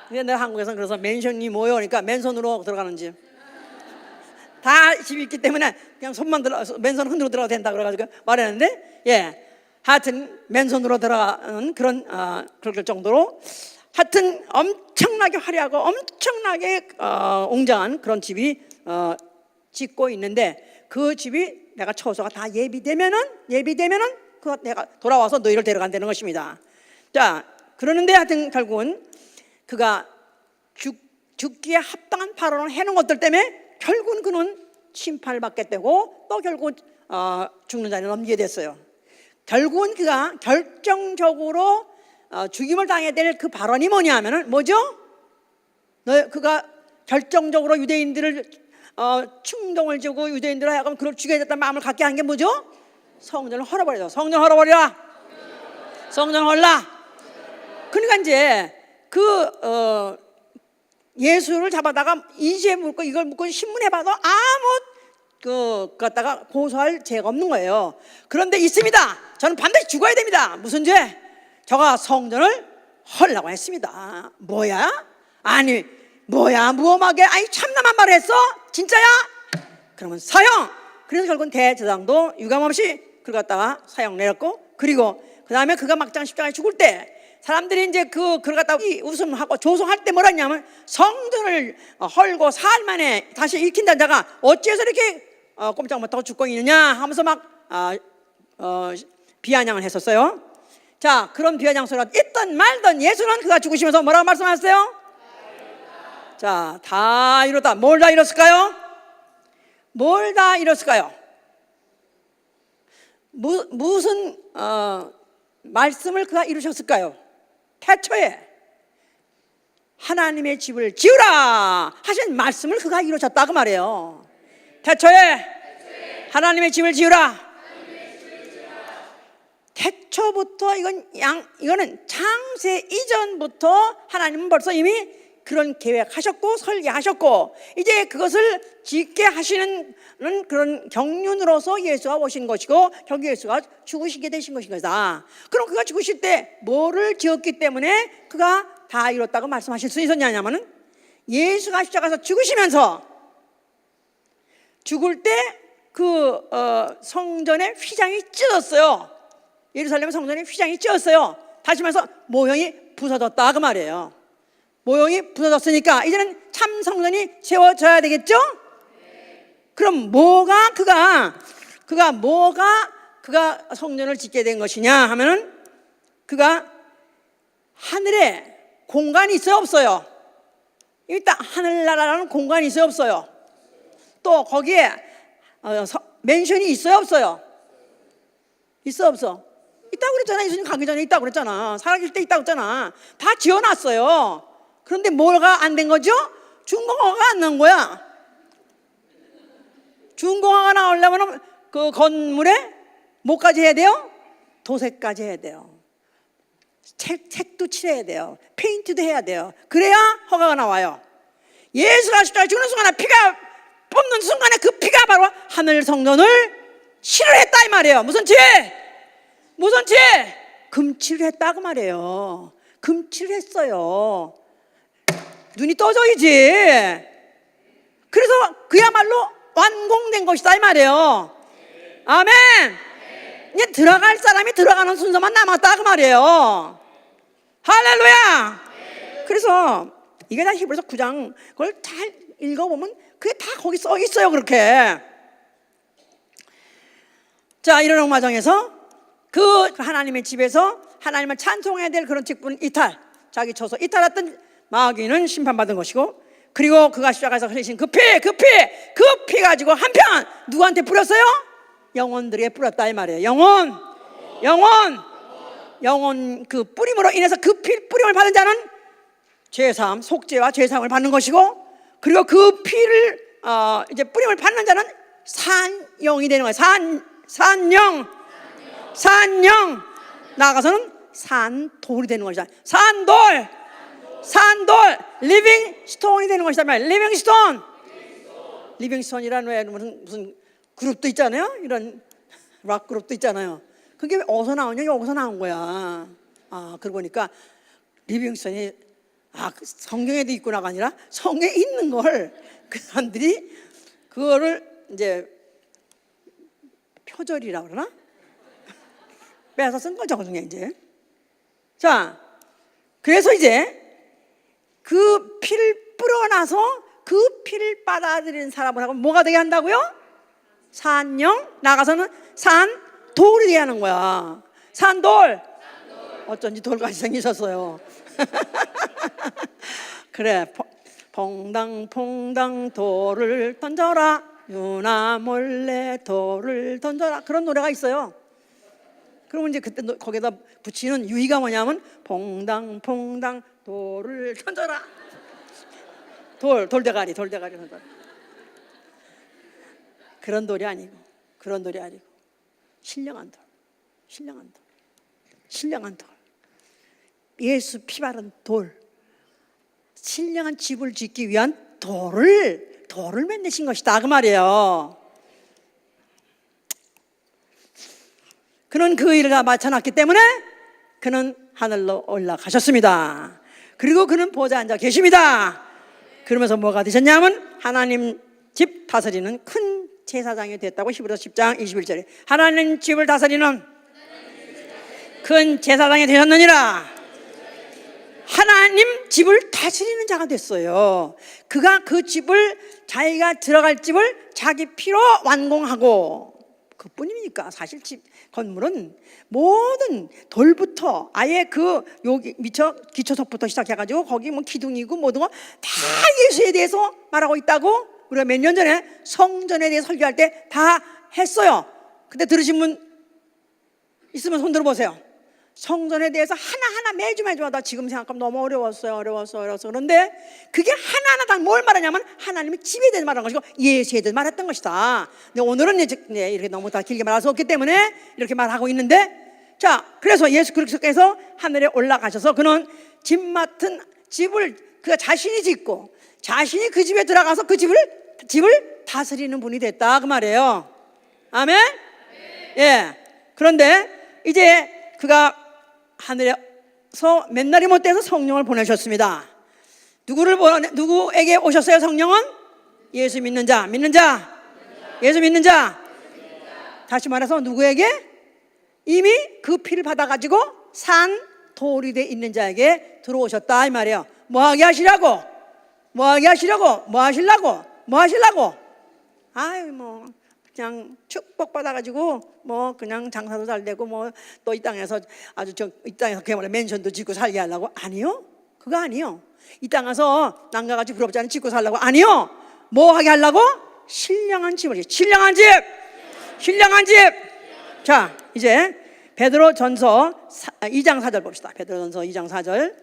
근데 내가 한국에서는 그래서 맨션이 뭐예요? 그러니까 맨손으로 들어가는 집. 다 집이 있기 때문에 그냥 손만 들어 맨손 흔들어 들어가도 된다 그래가지고 말했는데 하여튼 맨손으로 들어가는 그런 그럴 정도로 하여튼 엄청나게 화려하고 엄청나게 웅장한 그런 집이 짓고 있는데 그 집이 내가 처소가 다 예비되면은 그 내가 돌아와서 너희를 데려간다는 것입니다. 자, 그러는데 하여튼 결국은 그가 죽기에 합당한 발언을 해놓은 것들 때문에 결국은 그는 심판을 받게 되고 또 결국 죽는 자리에 넘기게 됐어요. 결국은 그가 결정적으로 죽임을 당해야 될 그 발언이 뭐냐 하면은 뭐죠? 그가 결정적으로 유대인들을 충동을 주고 유대인들을 하여금 그를 죽여야 됐다는 마음을 갖게 한 게 뭐죠? 성전을 헐어버리죠. 성전 헐어버리라. 성전 헐라. 그러니까 이제 예수를 잡아다가 이제 묻고 이걸 묻고 신문해봐도 아무 갖다가 고소할 죄가 없는 거예요. 그런데 있습니다. 저는 반드시 죽어야 됩니다. 무슨 죄? 저가 성전을 헐라고 했습니다. 뭐야? 아니 뭐야 무엄하게 아니 참나만 말했어? 진짜야? 그러면 사형. 그래서 결국은 대제사장도 유감없이 그걸 갖다가 사형 내렸고 그리고 그 다음에 그가 막장 십자가에 죽을 때 사람들이 이제 그걸 갖다가 웃음하고 조성할 때 뭐라 했냐면 성전을 헐고 사흘 만에 다시 일으킨다는 자가 어찌해서 이렇게 꼼짝 못하고 죽고 있느냐 하면서 막 비아냥을 했었어요. 자, 그런 비아냥 소리가 있던 말던 예수는 그가 죽으시면서 뭐라고 말씀하셨어요? 자, 다 이뤘다. 뭘 다 이뤘을까요? 뭘 다 이뤘을까요? 무슨 말씀을 그가 이루셨을까요? 태초에 하나님의 집을 지으라 하신 말씀을 그가 이루셨다고 말해요. 태초에 하나님의 집을 지으라. 태초부터 이거는 창세 이전부터 하나님은 벌써 이미 그런 계획하셨고 설계하셨고 이제 그것을 짓게 하시는 그런 경륜으로서 예수가 오신 것이고 결국 예수가 죽으시게 되신 것인 거다. 그럼 그가 죽으실 때 뭐를 지었기 때문에 그가 다 이뤘다고 말씀하실 수 있었냐면은 예수가 십자가에서 죽으시면서 죽을 때 그 성전의 휘장이 찢어졌어요. 예루살렘 성전의 휘장이 찢어졌어요. 다시 말해서 모형이 부서졌다 그 말이에요. 모형이 부서졌으니까 이제는 참 성전이 세워져야 되겠죠? 그럼 그가 성전을 짓게 된 것이냐 하면은 그가 하늘에 공간이 있어요 없어요? 일단 하늘나라라는 공간이 있어요 없어요? 또 거기에 맨션이 있어요 없어요? 있어 없어? 있다고 그랬잖아. 예수님 가기 전에 있다고 그랬잖아. 살아계실 때 있다고 그랬잖아. 다 지어놨어요. 그런데 뭐가 안 된 거죠? 중공화가 안 나온 거야. 중공화가 나오려면 그 건물에 뭐까지 해야 돼요? 도색까지 해야 돼요. 색도 칠해야 돼요. 페인트도 해야 돼요. 그래야 허가가 나와요. 예수가 십자가에 죽는 순간에 피가 뽑는 순간에 그 피가 바로 하늘 성전을 실현했다 이 말이에요. 무슨 죄? 금칠을 했다 그 말이에요. 금칠을 했어요. 눈이 떠져야지. 그래서 그야말로 완공된 것이다 이 말이에요. 아멘. 이제 들어갈 사람이 들어가는 순서만 남았다 그 말이에요. 할렐루야. 그래서 이게 다 히브리서 9장 그걸 잘 읽어보면 그게 다 거기 써 있어요, 그렇게. 자, 이런 과정에서 그 하나님의 집에서 하나님을 찬송해야 될 그런 직분 이탈, 자기 쳐서 이탈했던 마귀는 심판받은 것이고, 그리고 그가 시작해서 흘리신 그 피 가지고 한편 누구한테 뿌렸어요? 영혼들에게 뿌렸다 이 말이에요. 영혼 그 뿌림으로 인해서 그 피 뿌림을 받은 자는 죄사함, 속죄와 죄사함을 받는 것이고, 그리고 그 피를 이제 뿌림을 받는 자는 산영이 되는 거예요. 산영 나아가서는 산돌이 되는 것이다. 산돌 리빙 스톤이 되는 것이다. 리빙스톤이라는 왜 무슨 그룹도 있잖아요. 이런 락 그룹도 있잖아요. 그게 어디서 나오냐? 여기서 나온 거야. 그러고 보니까 리빙스톤이 성경에도 있구나가 아니라 성경에 있는 걸 그 사람들이 그거를 이제 표절이라고 그러나? 빼서 쓴 거죠, 그중에 이제. 자, 그래서 이제 그 피를 뿌려놔서 그 피를 빨아들이는 사람을 하고 뭐가 되게 한다고요? 산영, 나가서는 산돌이 되게 하는 거야. 산돌. 어쩐지 돌같이 생기셨어요. 그래, 퐁당 돌을 던져라, 유나 몰래 돌을 던져라, 그런 노래가 있어요. 그러면 이제 그때 거기다 붙이는 유의가 뭐냐면 퐁당 돌을 던져라, 돌대가리 던져라. 그런 돌이 아니고 신령한 돌, 예수 피 바른 돌, 신령한 집을 짓기 위한 돌을 만드신 것이다 그 말이에요. 그는 그 일을 다 마쳐놨기 때문에 그는 하늘로 올라가셨습니다. 그리고 그는 보좌에 앉아 계십니다. 그러면서 뭐가 되셨냐면 하나님 집 다스리는 큰 제사장이 됐다고. 히브리서 10장 21절에 하나님 집을 다스리는 큰 제사장이 되셨느니라. 하나님 집을 다스리는 자가 됐어요. 그가 그 집을, 자기가 들어갈 집을 자기 피로 완공하고, 그뿐입니까? 사실 집 건물은 모든 돌부터 아예 그 여기 미처 기초석부터 시작해가지고 거기 뭐 기둥이고 모든 거 다 예수에 대해서 말하고 있다고 우리가 몇 년 전에 성전에 대해 설교할 때 다 했어요. 그때 들으신 분 있으면 손 들어보세요. 성전에 대해서 하나하나 매주마다 지금 생각하면 너무 어려웠어요. 그런데 그게 하나하나 다 뭘 말하냐면 하나님의 집에 대해서 말하는 것이고 예수에 대해서 말했던 것이다. 근데 오늘은 이렇게 너무 다 길게 말할 수 없기 때문에 이렇게 말하고 있는데, 자, 그래서 예수 그리스도께서 하늘에 올라가셔서 그는 집 맡은 집을 그가 자신이 짓고 자신이 그 집에 들어가서 그 집을 다스리는 분이 됐다 그 말이에요. 아멘? 예. 그런데 이제 그가 하늘에서 맨날이 못돼서 성령을 보내셨습니다. 누구에게 오셨어요? 성령은 예수 믿는 자. 예수 믿는 자. 다시 말해서 누구에게? 이미 그 피를 받아가지고 산 돌이 돼 있는 자에게 들어오셨다 이 말이에요. 뭐 하시려고? 아유 뭐 그냥 축복 받아가지고 뭐 그냥 장사도 잘 되고 뭐 또 이 땅에서 이 땅에서 그야말로 맨션도 짓고 살게 하려고? 아니요, 그거 아니요. 이 땅에서 남가같이 부럽지 않은 짓고 살려고? 아니요. 뭐 하게 하려고? 신령한 집을. 신령한 집. 자, 이제 베드로전서 2장 4절 봅시다. 베드로전서 2장 4절.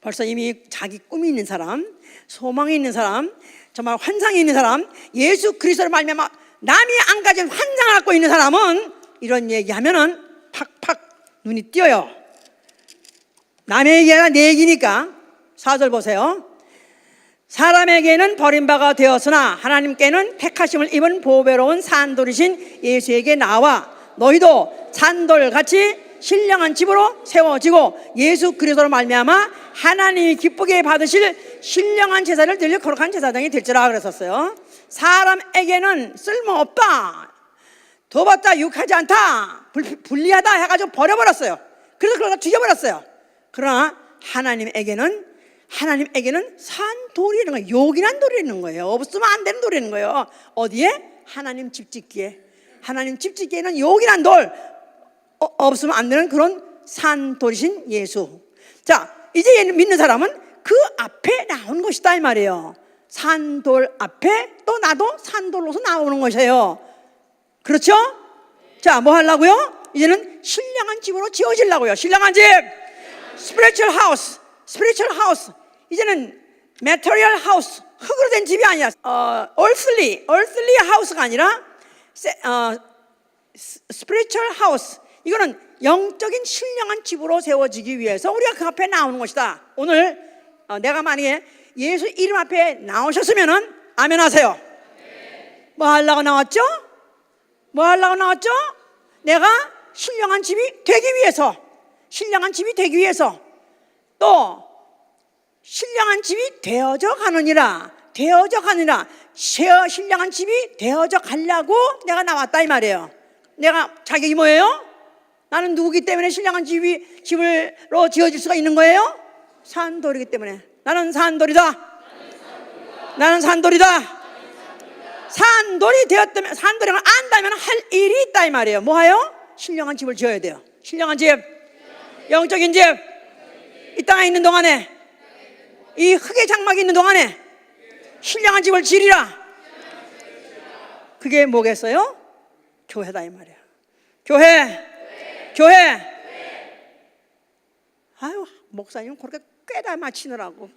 벌써 이미 자기 꿈이 있는 사람, 소망이 있는 사람, 정말 환상이 있는 사람, 예수 그리스도를 말미암아 남이 안 가진 환상을 갖고 있는 사람은 이런 얘기하면은 팍팍 눈이 띄어요. 남의 얘기가 내 얘기니까. 4절 보세요. 사람에게는 버림바가 되었으나 하나님께는 택하심을 입은 보배로운 산돌이신 예수에게 나와 너희도 산돌같이 신령한 집으로 세워지고 예수 그리스도로 말미암아 하나님이 기쁘게 받으실 신령한 제사를 드릴 거룩한 제사장이 될지라 그랬었어요. 사람에게는 쓸모없다, 둬봤자 유익하지 않다, 불리하다 해가지고 버려버렸어요. 그래서 그걸 죽여버렸어요. 그러나 하나님에게는 하나님에게는 산 돌이라는 거예요. 요긴한 돌이라는 거예요. 없으면 안 되는 돌이라는 거예요. 어디에? 하나님 집 짓기에. 하나님 집 짓기에는 요긴한 돌, 없으면 안 되는 그런 산 돌이신 예수. 자, 이제 믿는 사람은 그 앞에 나온 것이다 이 말이에요. 산돌 앞에 또 나도 산돌로서 나오는 것이에요. 그렇죠? 자, 뭐 하려고요? 이제는 신령한 집으로 지어지려고요. 신령한 집, spiritual house, spiritual house. 이제는 material house, 흙으로 된 집이 아니라 earthly house가 아니라 spiritual house. 이거는 영적인 신령한 집으로 세워지기 위해서 우리가 그 앞에 나오는 것이다. 오늘 내가 만약에 예수 이름 앞에 나오셨으면은 아멘 하세요. 뭐 하려고 나왔죠? 뭐 하려고 나왔죠? 내가 신령한 집이 되기 위해서, 신령한 집이 되기 위해서, 또 신령한 집이 되어져 가느니라, 되어져 가느니라, 신령한 집이 되어져 가려고 내가 나왔다 이 말이에요. 내가 자격이 뭐예요? 나는 누구기 때문에 신령한 집으로 지어질 수가 있는 거예요? 산돌이기 때문에. 나는 산돌이다. 나는 산돌이다. 산돌이 되었다면, 산돌이를 안다면 할 일이 있다 이 말이에요. 뭐하요? 신령한 집을 지어야 돼요. 신령한 집, 영적인 집. 이 땅에 있는 동안에, 이 흙의 장막이 있는 동안에 신령한 집을 지으리라. 그게 뭐겠어요? 교회다 이 말이에요. 교회. 아유, 목사님 그렇게 꿰다 맞히느라고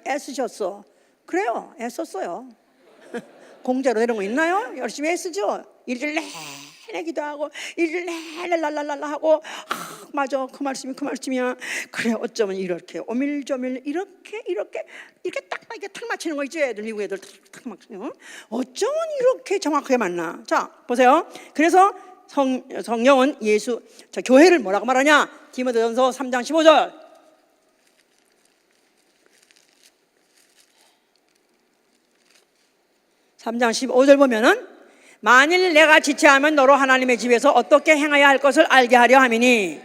애쓰셨어. 그래요, 애썼어요. 공짜로 이런 거 있나요? 열심히 애쓰죠. 일을 내내 기도하고 일을 내내 랄랄랄라 하고 맞아, 그 말씀이야. 그래, 어쩌면 이렇게 오밀조밀 이렇게 딱 이렇게 탁 맞히는 거 있죠. 애들, 미국 애들 탁 맞히는. 어쩌면 이렇게 정확하게 맞나? 자, 보세요. 그래서 성령은 예수, 자, 교회를 뭐라고 말하냐? 디모데전서 3장 15절. (3장 15절) 보면은 만일 내가 지체하면 너로 하나님의 집에서 어떻게 행해야 할 것을 알게 하려 함이니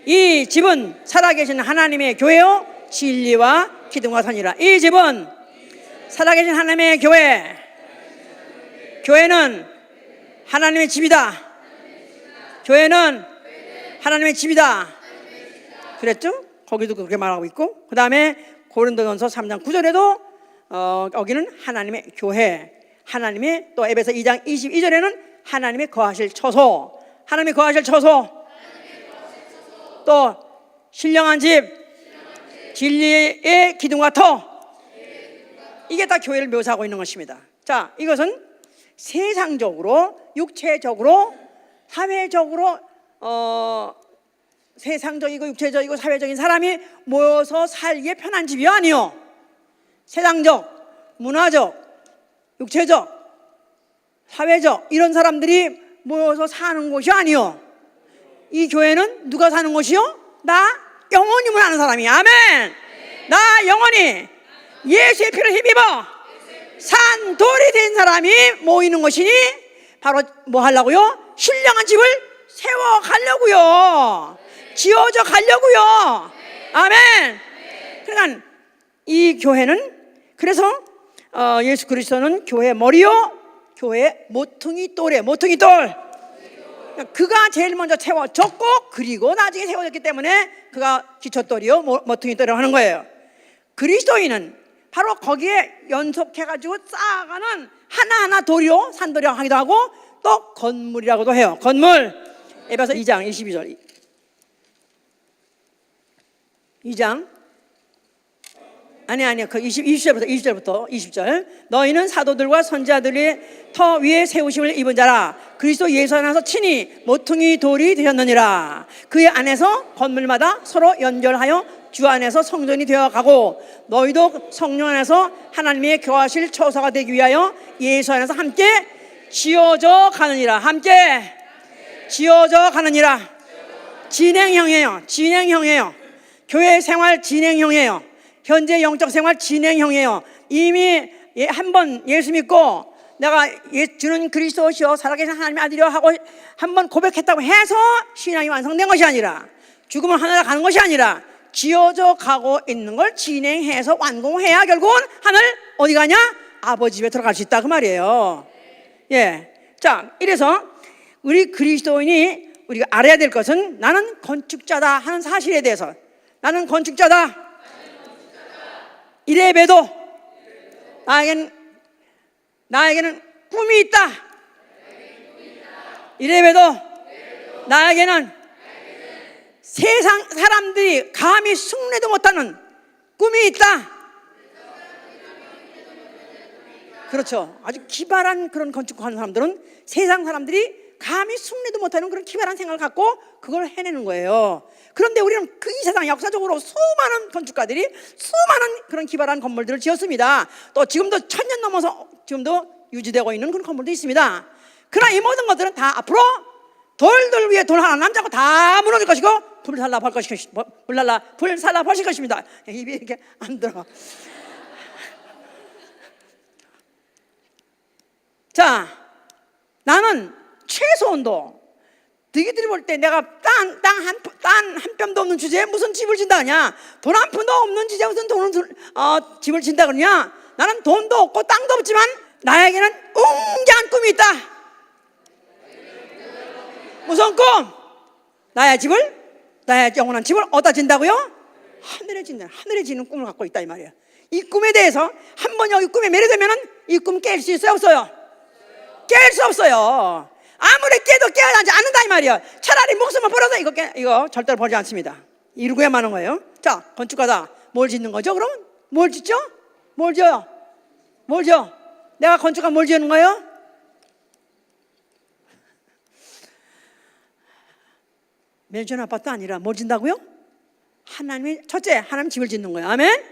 이 집은 살아계신 하나님의 교회요 진리와 기둥과 선이라. 이 집은 살아계신 하나님의 교회, 교회는 하나님의 집이다. 교회는 하나님의 집이다. 그랬죠? 거기도 그렇게 말하고 있고, 그 다음에 고린도전서 3장 9절에도 여기는 하나님의 교회, 하나님의, 또 에베소 2장 22절에는 하나님의 거하실 처소, 하나님의 거하실 처소, 또 신령한 집, 진리의 기둥과 터, 이게 다 교회를 묘사하고 있는 것입니다. 자, 이것은 세상적으로, 육체적으로, 사회적으로 세상적이고 육체적이고 사회적인 사람이 모여서 살기에 편한 집이 아니요. 세상적, 문화적, 육체적, 사회적 이런 사람들이 모여서 사는 곳이 아니요. 이 교회는 누가 사는 곳이요? 나 영원히 아는 사람이. 아멘. 나 영원히 예수의 피를 힘입어 산돌이 된 사람이 모이는 것이니 바로 뭐 하려고요? 신령한 집을 세워 가려고요. 지어져 가려고요. 아멘. 그러니까 이 교회는, 그래서 예수 그리스도는 교회 머리요, 교회 모퉁이 돌이에요. 모퉁이 돌. 그가 제일 먼저 세워졌고 그리고 나중에 세워졌기 때문에 그가 기초돌이요 모퉁이 돌이라고 하는 거예요. 그리스도인은 바로 거기에 연속해가지고 쌓아가는 하나하나 돌이요 산돌이라고 하기도 하고 또 건물이라고도 해요. 건물. 에베소 2장 22절. 2장 아니야 그 20절부터 20절. 너희는 사도들과 선지자들의 터 위에 세우심을 입은 자라. 그리스도 예수 안에서 친히 모퉁이 돌이 되었느니라. 그의 안에서 건물마다 서로 연결하여 주 안에서 성전이 되어가고 너희도 성령 안에서 하나님의 교하실 처소가 되기 위하여 예수 안에서 함께 지어져 가느니라. 함께 지어져 가느니라. 진행형이에요. 교회 생활 진행형이에요. 현재 영적 생활 진행형이에요. 이미 한 번 예수 믿고 내가 주는 그리스도시여 살아계신 하나님의 아들이여 하고 한 번 고백했다고 해서 신앙이 완성된 것이 아니라, 죽음을 하늘에 가는 것이 아니라 지어져 가고 있는 걸 진행해서 완공해야 결국은 하늘 어디 가냐? 아버지 집에 들어갈 수 있다 그 말이에요. 예. 자, 이래서 우리 그리스도인이 우리가 알아야 될 것은 나는 건축자다 하는 사실에 대해서, 나는 건축자다. 이래봬도 나에게는 꿈이 있다. 이래봬도 나에게는 세상 사람들이 감히 흉내도 못하는 꿈이 있다. 그렇죠. 아주 기발한 그런 건축하는 사람들은 세상 사람들이 감히 흉내도 못하는 그런 기발한 생각을 갖고 그걸 해내는 거예요. 그런데 우리는 그 이 세상 역사적으로 수많은 건축가들이 수많은 그런 기발한 건물들을 지었습니다. 또 지금도 1000년 넘어서 지금도 유지되고 있는 그런 건물도 있습니다. 그러나 이 모든 것들은 다 앞으로 돌들 위에 돌 하나 남자고 다 무너질 것이고 불살라 버실 것입니다. 입이 이렇게 안 들어. 자, 나는 최소한도 너희들이 볼 때 내가 땅 한 뼘도 없는 주제에 무슨 집을 진다 그러냐? 돈 한 푼도 없는 주제에 무슨 집을 진다 그러냐? 나는 돈도 없고 땅도 없지만 나에게는 웅장한 꿈이 있다. 무슨 꿈? 나의 영원한 집을 어디다 진다고요? 하늘에 지는 꿈을 갖고 있다 이 말이야. 이 꿈에 대해서 한번 여기 꿈에 매료되면은 이 꿈 깰 수 있어요, 없어요? 깰 수 없어요. 아무리 깨도 깨어나지 않는다 이 말이야. 차라리 목숨을 버려서 이거 절대로 버리지 않습니다. 이루고야만 하는 거예요. 자, 건축가다. 뭘 짓는 거죠? 그럼 뭘 짓죠? 뭘 지어요? 내가 건축가 뭘 지는 거예요? 맨션 아파트 아니라 뭘 짓는다고요? 첫째 하나님 집을 짓는 거예요. 아멘?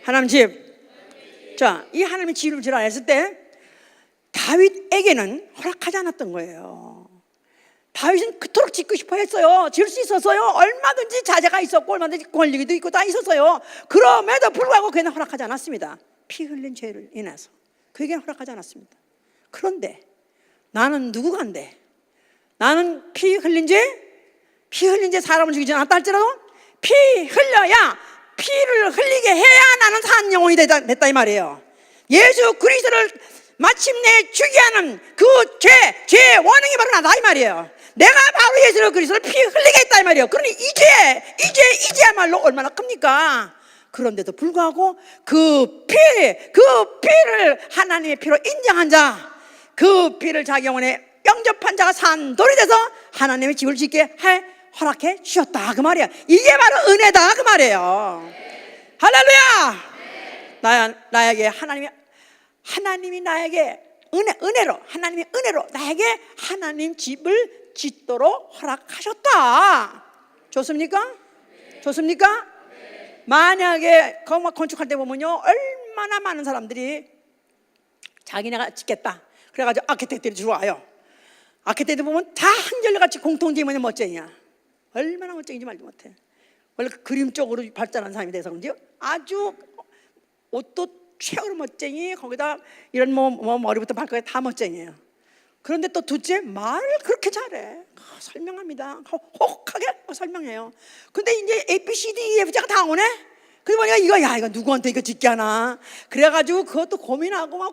하나님 집. 자, 이 하나님의 집을 지으라 했을 때 다윗에게는 허락하지 않았던 거예요. 다윗은 그토록 짓고 싶어 했어요. 지을 수 있었어요. 얼마든지 자제가 있었고 얼마든지 권리도 있고 다 있었어요. 그럼에도 불구하고 그는 허락하지 않았습니다. 피 흘린 죄를 인해서 그에게는 허락하지 않았습니다. 그런데 나는 누구간데? 나는 피 흘린 죄 사람을 죽이지 않았다 할지라도 피 흘려야 피를 흘리게 해야 나는 산 영혼이 됐다 이 말이에요. 예수 그리스도를 마침내 주게 하는 그 죄의 원흉이 바로 나다 이 말이에요. 내가 바로 예수 그리스도를 피 흘리게 했다 이 말이에요. 그러니 이제야말로 얼마나 큽니까? 그런데도 불구하고 그 피를 하나님의 피로 인정한 자, 그 피를 자기 영혼에 영접한 자가 산 돌이 돼서 하나님의 집을 짓게 허락해 주셨다 그 말이야. 이게 바로 은혜다 그 말이에요. 할렐루야. 나에게 하나님이 나에게 하나님의 은혜로 나에게 하나님 집을 짓도록 허락하셨다. 좋습니까? 좋습니까? 만약에 건축할 때 보면요, 얼마나 많은 사람들이 자기네가 짓겠다 그래가지고 아키텍트들이 들어와요. 아키텍트 보면 다 한결같이 공통점이 멋쟁이야. 얼마나 멋쟁인지 말도 못해. 원래 그림 쪽으로 발전한 사람이 돼서 그런지 아주 옷도 최고로 멋쟁이, 거기다 이런 머리부터 발까지 다 멋쟁이에요. 그런데 또 둘째 말을 그렇게 잘해. 설명합니다. 혹하게 설명해요. 근데 이제 A, B, C, D, E, F자가 다 오네. 그래 보니까 이거 누구한테 이거 짓게 하나. 그래가지고 그것도 고민하고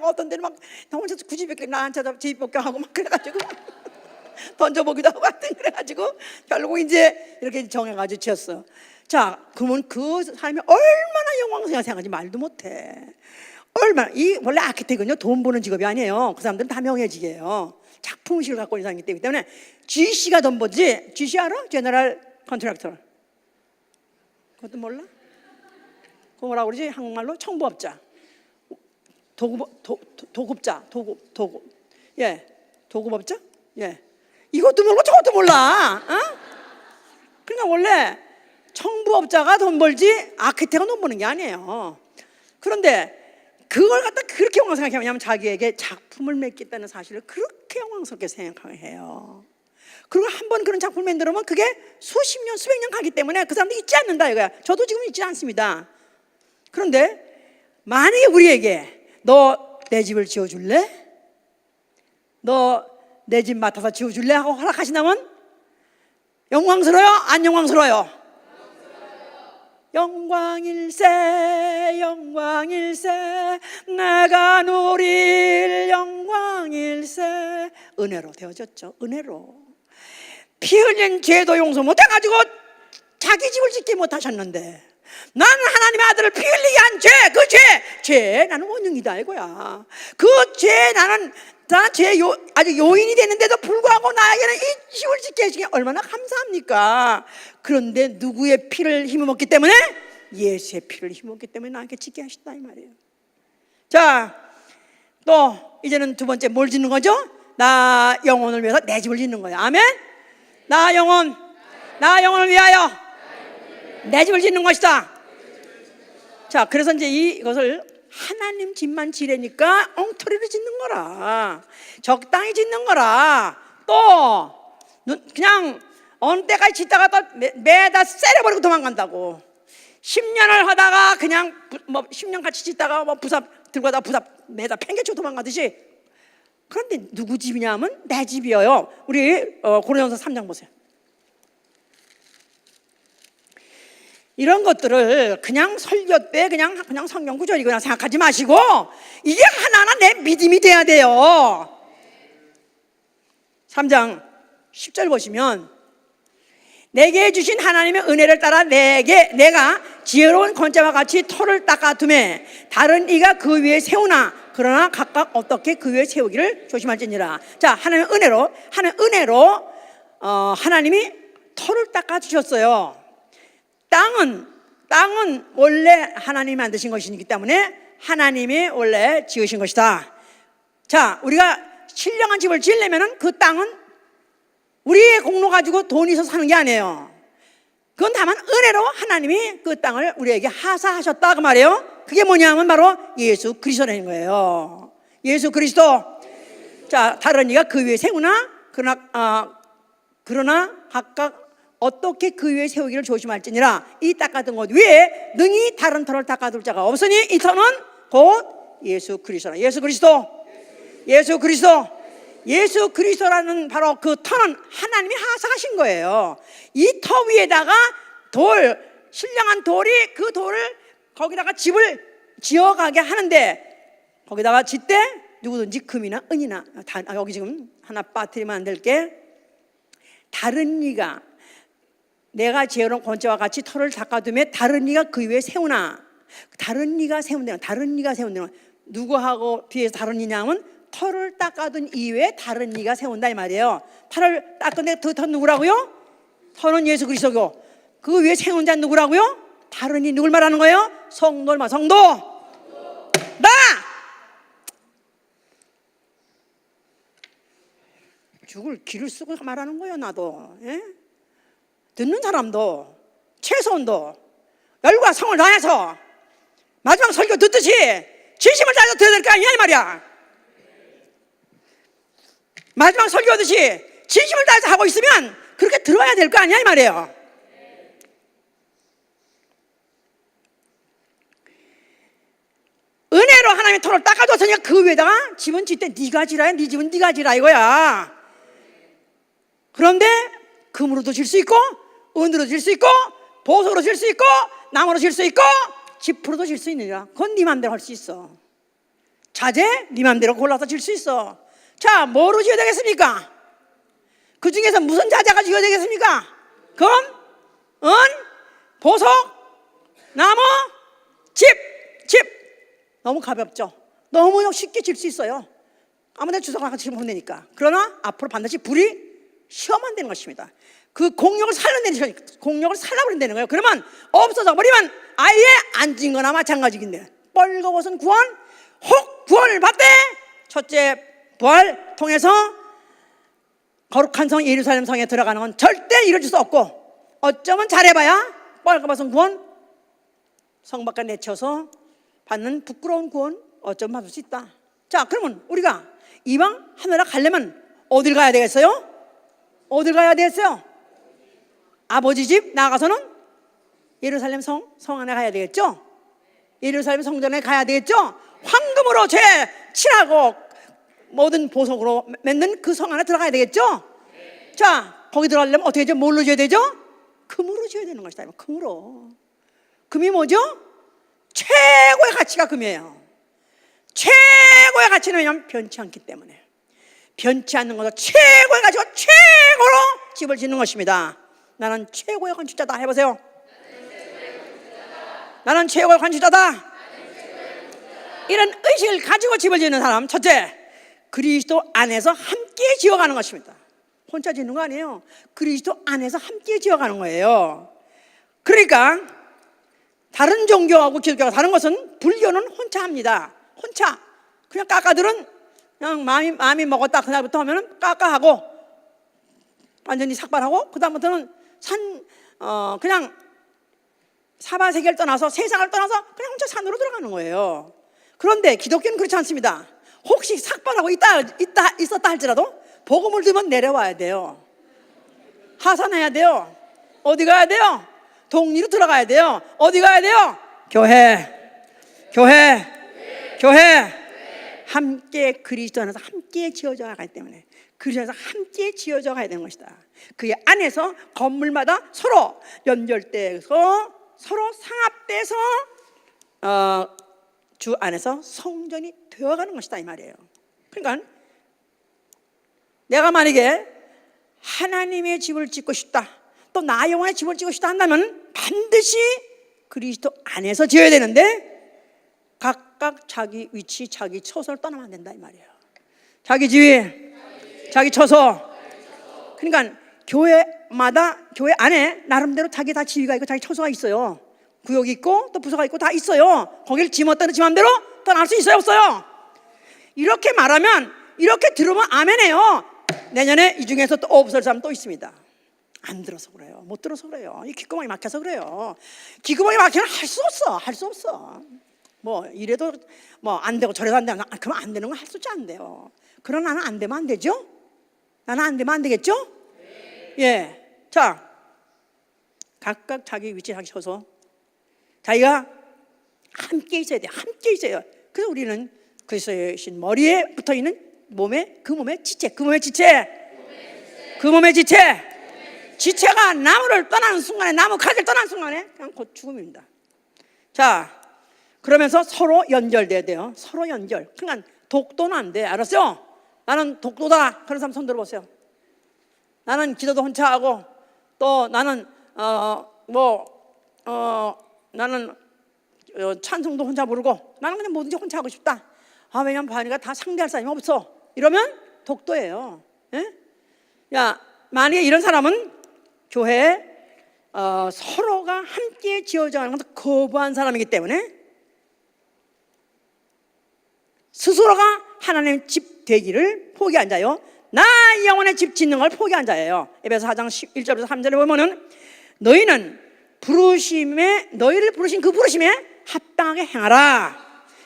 어떤 데는 막 나 혼자 굳이 나한테 제입복귀 하고 막 그래가지고 던져보기도 하고 하여튼 그래가지고 결국 이제 이렇게 정해가지고 지었어. 자, 그러면 그 사람이 얼마나 영광스러운 생각하지 말도 못해. 원래 아키텍트는요 돈 버는 직업이 아니에요. 그 사람들은 다 명예직이에요. 작품의식을 갖고 있는 사람이기 때문에 GC가 돈 벌지. GC 알아? 제너럴 컨트랙터. 그것도 몰라? 그거 뭐라고 그러지? 한국말로 청부업자, 도급자. 예, 도급업자. 예, 이것도 모르고 저것도 몰라. 어? 그러니까 원래 청부업자가 돈 벌지 아키텍트가 돈 버는 게 아니에요. 그런데 그걸 갖다 그렇게 영광스럽게 생각하면 자기에게 작품을 맺겠다는 사실을 그렇게 영광스럽게 생각해요. 그리고 한번 그런 작품을 만들면 그게 수십 년, 수백 년 가기 때문에 그 사람도 잊지 않는다 이거야. 저도 지금 잊지 않습니다. 그런데 만약에 우리에게 너 내 집을 지어줄래? 너 내 집 맡아서 지어줄래? 하고 허락하신다면 영광스러워요? 안 영광스러워요? 영광일세 영광일세 내가 누릴 영광일세. 은혜로 되어졌죠. 은혜로. 피 흘린 죄도 용서 못해가지고 자기 집을 짓지 못하셨는데 나는 하나님의 아들을 피 흘리게 한 죄, 그 죄 나는 원흉이다 이거야. 그 죄 나는 아주 요인이 되는데도 불구하고 나에게는 이 집을 짓게 해주신 게 얼마나 감사합니까? 그런데 누구의 피를 힘입었기 때문에? 예수의 피를 힘입었기 때문에 나에게 짓게 하셨다 이 말이에요. 자, 또 이제는 두 번째 뭘 짓는 거죠? 나 영혼을 위해서 내 집을 짓는 거예요. 아멘. 나 영혼을 위하여 내 집을 짓는 것이다. 자, 그래서 이제 이것을 하나님 집만 지레니까 엉터리로 짓는 거라, 적당히 짓는 거라. 또 그냥 어느 때까지 짓다가 또 매다 세려버리고 도망간다고. 10년을 하다가 그냥 뭐 10년 같이 짓다가 뭐 부삽 들고 가다가 부삽 매다 팽개치고 도망가듯이. 그런데 누구 집이냐면 내 집이에요. 우리 고린도전서 3장 보세요. 이런 것들을 그냥 설교 때 그냥 성경 구절이거나 생각하지 마시고 이게 하나하나 내 믿음이 돼야 돼요. 3장 10절 보시면 내게 주신 하나님의 은혜를 따라 내가 지혜로운 건자와 같이 토를 닦아두매 다른 이가 그 위에 세우나 그러나 각각 어떻게 그 위에 세우기를 조심할지니라. 자, 하나님의 은혜로 하나님이 토를 닦아주셨어요. 땅은 원래 하나님이 만드신 것이기 때문에 하나님이 원래 지으신 것이다. 자, 우리가 신령한 집을 지으려면 그 땅은 우리의 공로 가지고 돈이 있어서 사는 게 아니에요. 그건 다만 은혜로 하나님이 그 땅을 우리에게 하사하셨다 그 말이에요. 그게 뭐냐면 바로 예수 그리스도라는 거예요. 예수 그리스도. 자, 다른 이가 그 위에 세우나 그러나 각각 어떻게 그 위에 세우기를 조심할지니라. 이 닦아둔 것 위에 능히 다른 터를 닦아둘 자가 없으니 이 터는 곧 예수 그리스도라. 예수 그리스도라는 바로 그 터는 하나님이 하사하신 거예요. 이 터 위에다가 신령한 돌이 그 돌을 거기다가 집을 지어가게 하는데 거기다가 짓되 누구든지 금이나 은이나 여기 지금 하나 빠뜨리면 안 될 게 다른 이가 내가 지어놓은 권자와 같이 터를 닦아두며 다른 이가 그 위에 세우나. 다른 이가 세운다는 누구하고 뒤에서 다른 이냐면 터를 닦아둔 이외에 다른 이가 세운다 이 말이에요. 터를 닦은 그 터 누구라고요? 터는 예수 그리스도고 그 위에 세운 자는 누구라고요? 다른 이 누굴 말하는 거예요? 성도. 나! 죽을 기를 쓰고 말하는 거예요. 나도. 예? 듣는 사람도 최소한도 열과 성을 다해서 마지막 설교 듣듯이 진심을 다해서 들어야 될 거 아니야 이 말이야. 마지막 설교하듯이 진심을 다해서 하고 있으면 그렇게 들어야 될 거 아니야 이 말이에요. 은혜로 하나님이 터를 닦아줬으니까 그 위에다가 집은 짓대 네가 지라. 네 집은 네가 지라 이거야. 그런데 금으로도 질 수 있고 은으로 질 수 있고 보석으로 질 수 있고 나무로 질 수 있고 지푸로도 질 수 있느니라. 그건 네 맘대로 할 수 있어. 자재 네 맘대로 골라서 질 수 있어. 자, 뭐로 지어야 되겠습니까? 그 중에서 무슨 자재가 지어야 되겠습니까? 금, 은, 보석, 나무, 집. 너무 가볍죠? 너무 쉽게 질 수 있어요. 아무데나 주워가 같이 보면 되니까. 그러나 앞으로 반드시 불이 시험만 되는 것입니다. 그 공력을 살려버린다는 거예요. 그러면 없어져 버리면 아예 안 진 거나 마찬가지인데 뻘거벗은 구원, 혹 구원을 받되 첫째 부활 통해서 거룩한 성 예루살렘 성에 들어가는 건 절대 이루어질 수 없고 어쩌면 잘해봐야 뻘거벗은 구원, 성 밖에 내쳐서 받는 부끄러운 구원 어쩌면 받을 수 있다. 자, 그러면 우리가 이방 하늘나라 가려면 어딜 가야 되겠어요? 아버지 집 나가서는 예루살렘 성 안에 가야 되겠죠? 예루살렘 성전에 가야 되겠죠? 황금으로 죄 칠하고 모든 보석으로 맺는 그 성 안에 들어가야 되겠죠? 자, 거기 들어가려면 어떻게 되죠? 뭘로 지어야 되죠? 금으로 지어야 되는 것이다. 금으로 금이 뭐죠? 최고의 가치가 금이에요. 최고의 가치는 왜냐하면 변치 않기 때문에. 변치 않는 것도 최고의 가치가 최고로 집을 짓는 것입니다. 나는 최고의 건축자다. 해보세요. 나는 최고의 건축자다. 이런 의식을 가지고 집을 짓는 사람, 첫째, 그리스도 안에서 함께 지어가는 것입니다. 혼자 짓는 거 아니에요. 그리스도 안에서 함께 지어가는 거예요. 그러니까 다른 종교하고 기독교가 다른 것은 불교는 혼자 합니다. 혼자. 그냥 까까들은 그냥 마음이 먹었다 그날부터 하면은 까까하고 완전히 삭발하고 그다음부터는 그냥 사바세계를 떠나서 세상을 떠나서 그냥 혼자 산으로 들어가는 거예요. 그런데 기독교는 그렇지 않습니다. 혹시 삭발하고 있었다 할지라도 복음을 들으면 내려와야 돼요. 하산해야 돼요. 어디 가야 돼요? 동리로 들어가야 돼요. 어디 가야 돼요? 교회. 함께 그리스도 안에서 함께 지어져 가기 때문에 그리스도 안에서 함께 지어져 가야 되는 것이다. 그 안에서 건물마다 서로 연결돼서 서로 상합돼서 주 안에서 성전이 되어가는 것이다 이 말이에요. 그러니까 내가 만약에 하나님의 집을 짓고 싶다, 또 나 영혼의 집을 짓고 싶다 한다면 반드시 그리스도 안에서 지어야 되는데 각각 자기 위치, 자기 처소를 떠나면 안 된다 이 말이에요. 자기 지위, 자기 처소. 그러니까 교회마다 교회 안에 나름대로 자기 다 지위가 있고 자기 처소가 있어요. 구역이 있고 또 부서가 있고 다 있어요. 거기를 지멋대로 지 맘대로 떠날 수 있어요, 없어요? 이렇게 말하면, 이렇게 들으면 아멘해요. 내년에 이 중에서 또 없을 사람 또 있습니다. 안 들어서 그래요. 못 들어서 그래요. 이 귓구멍이 막혀서 그래요. 귓구멍이 막히면 할 수 없어. 뭐 이래도 뭐 안 되고 저래도 안 되고 그러면 안 되는 건 할 수 없지 안 돼요. 그러나 나는 안 되면 안 되죠? 나는 안 되면 안 되겠죠? 네. 예. 자, 각각 자기 위치, 자기 처소. 자기가 함께 있어야 돼요. 함께 있어요. 그래서 우리는 그리스도의 신 머리에 붙어 있는 그 몸의 지체가 나무를 떠나는 순간에, 나무 가지를 떠나는 순간에 그냥 곧 죽음입니다. 자, 그러면서 서로 연결돼야 돼요. 서로 연결. 그러니까 독도는 안 돼. 알았어요? 나는 독도다. 그런 사람 손 들어보세요. 나는 기도도 혼자 하고 또 나는 나는 찬송도 혼자 부르고 나는 그냥 뭐든지 혼자 하고 싶다. 왜냐면 바니가 다 상대할 사람이 없어. 이러면 독도예요. 예? 야, 만약에 이런 사람은 교회에 서로가 함께 지어져 가는 것을 거부한 사람이기 때문에 스스로가 하나님의 집 되기를 포기한 자요, 나 영혼의 집 짓는 걸 포기한 자예요. 에베소 4장 1절에서 3절에 보면은 너희를 부르신 그 부르심에 합당하게 행하라.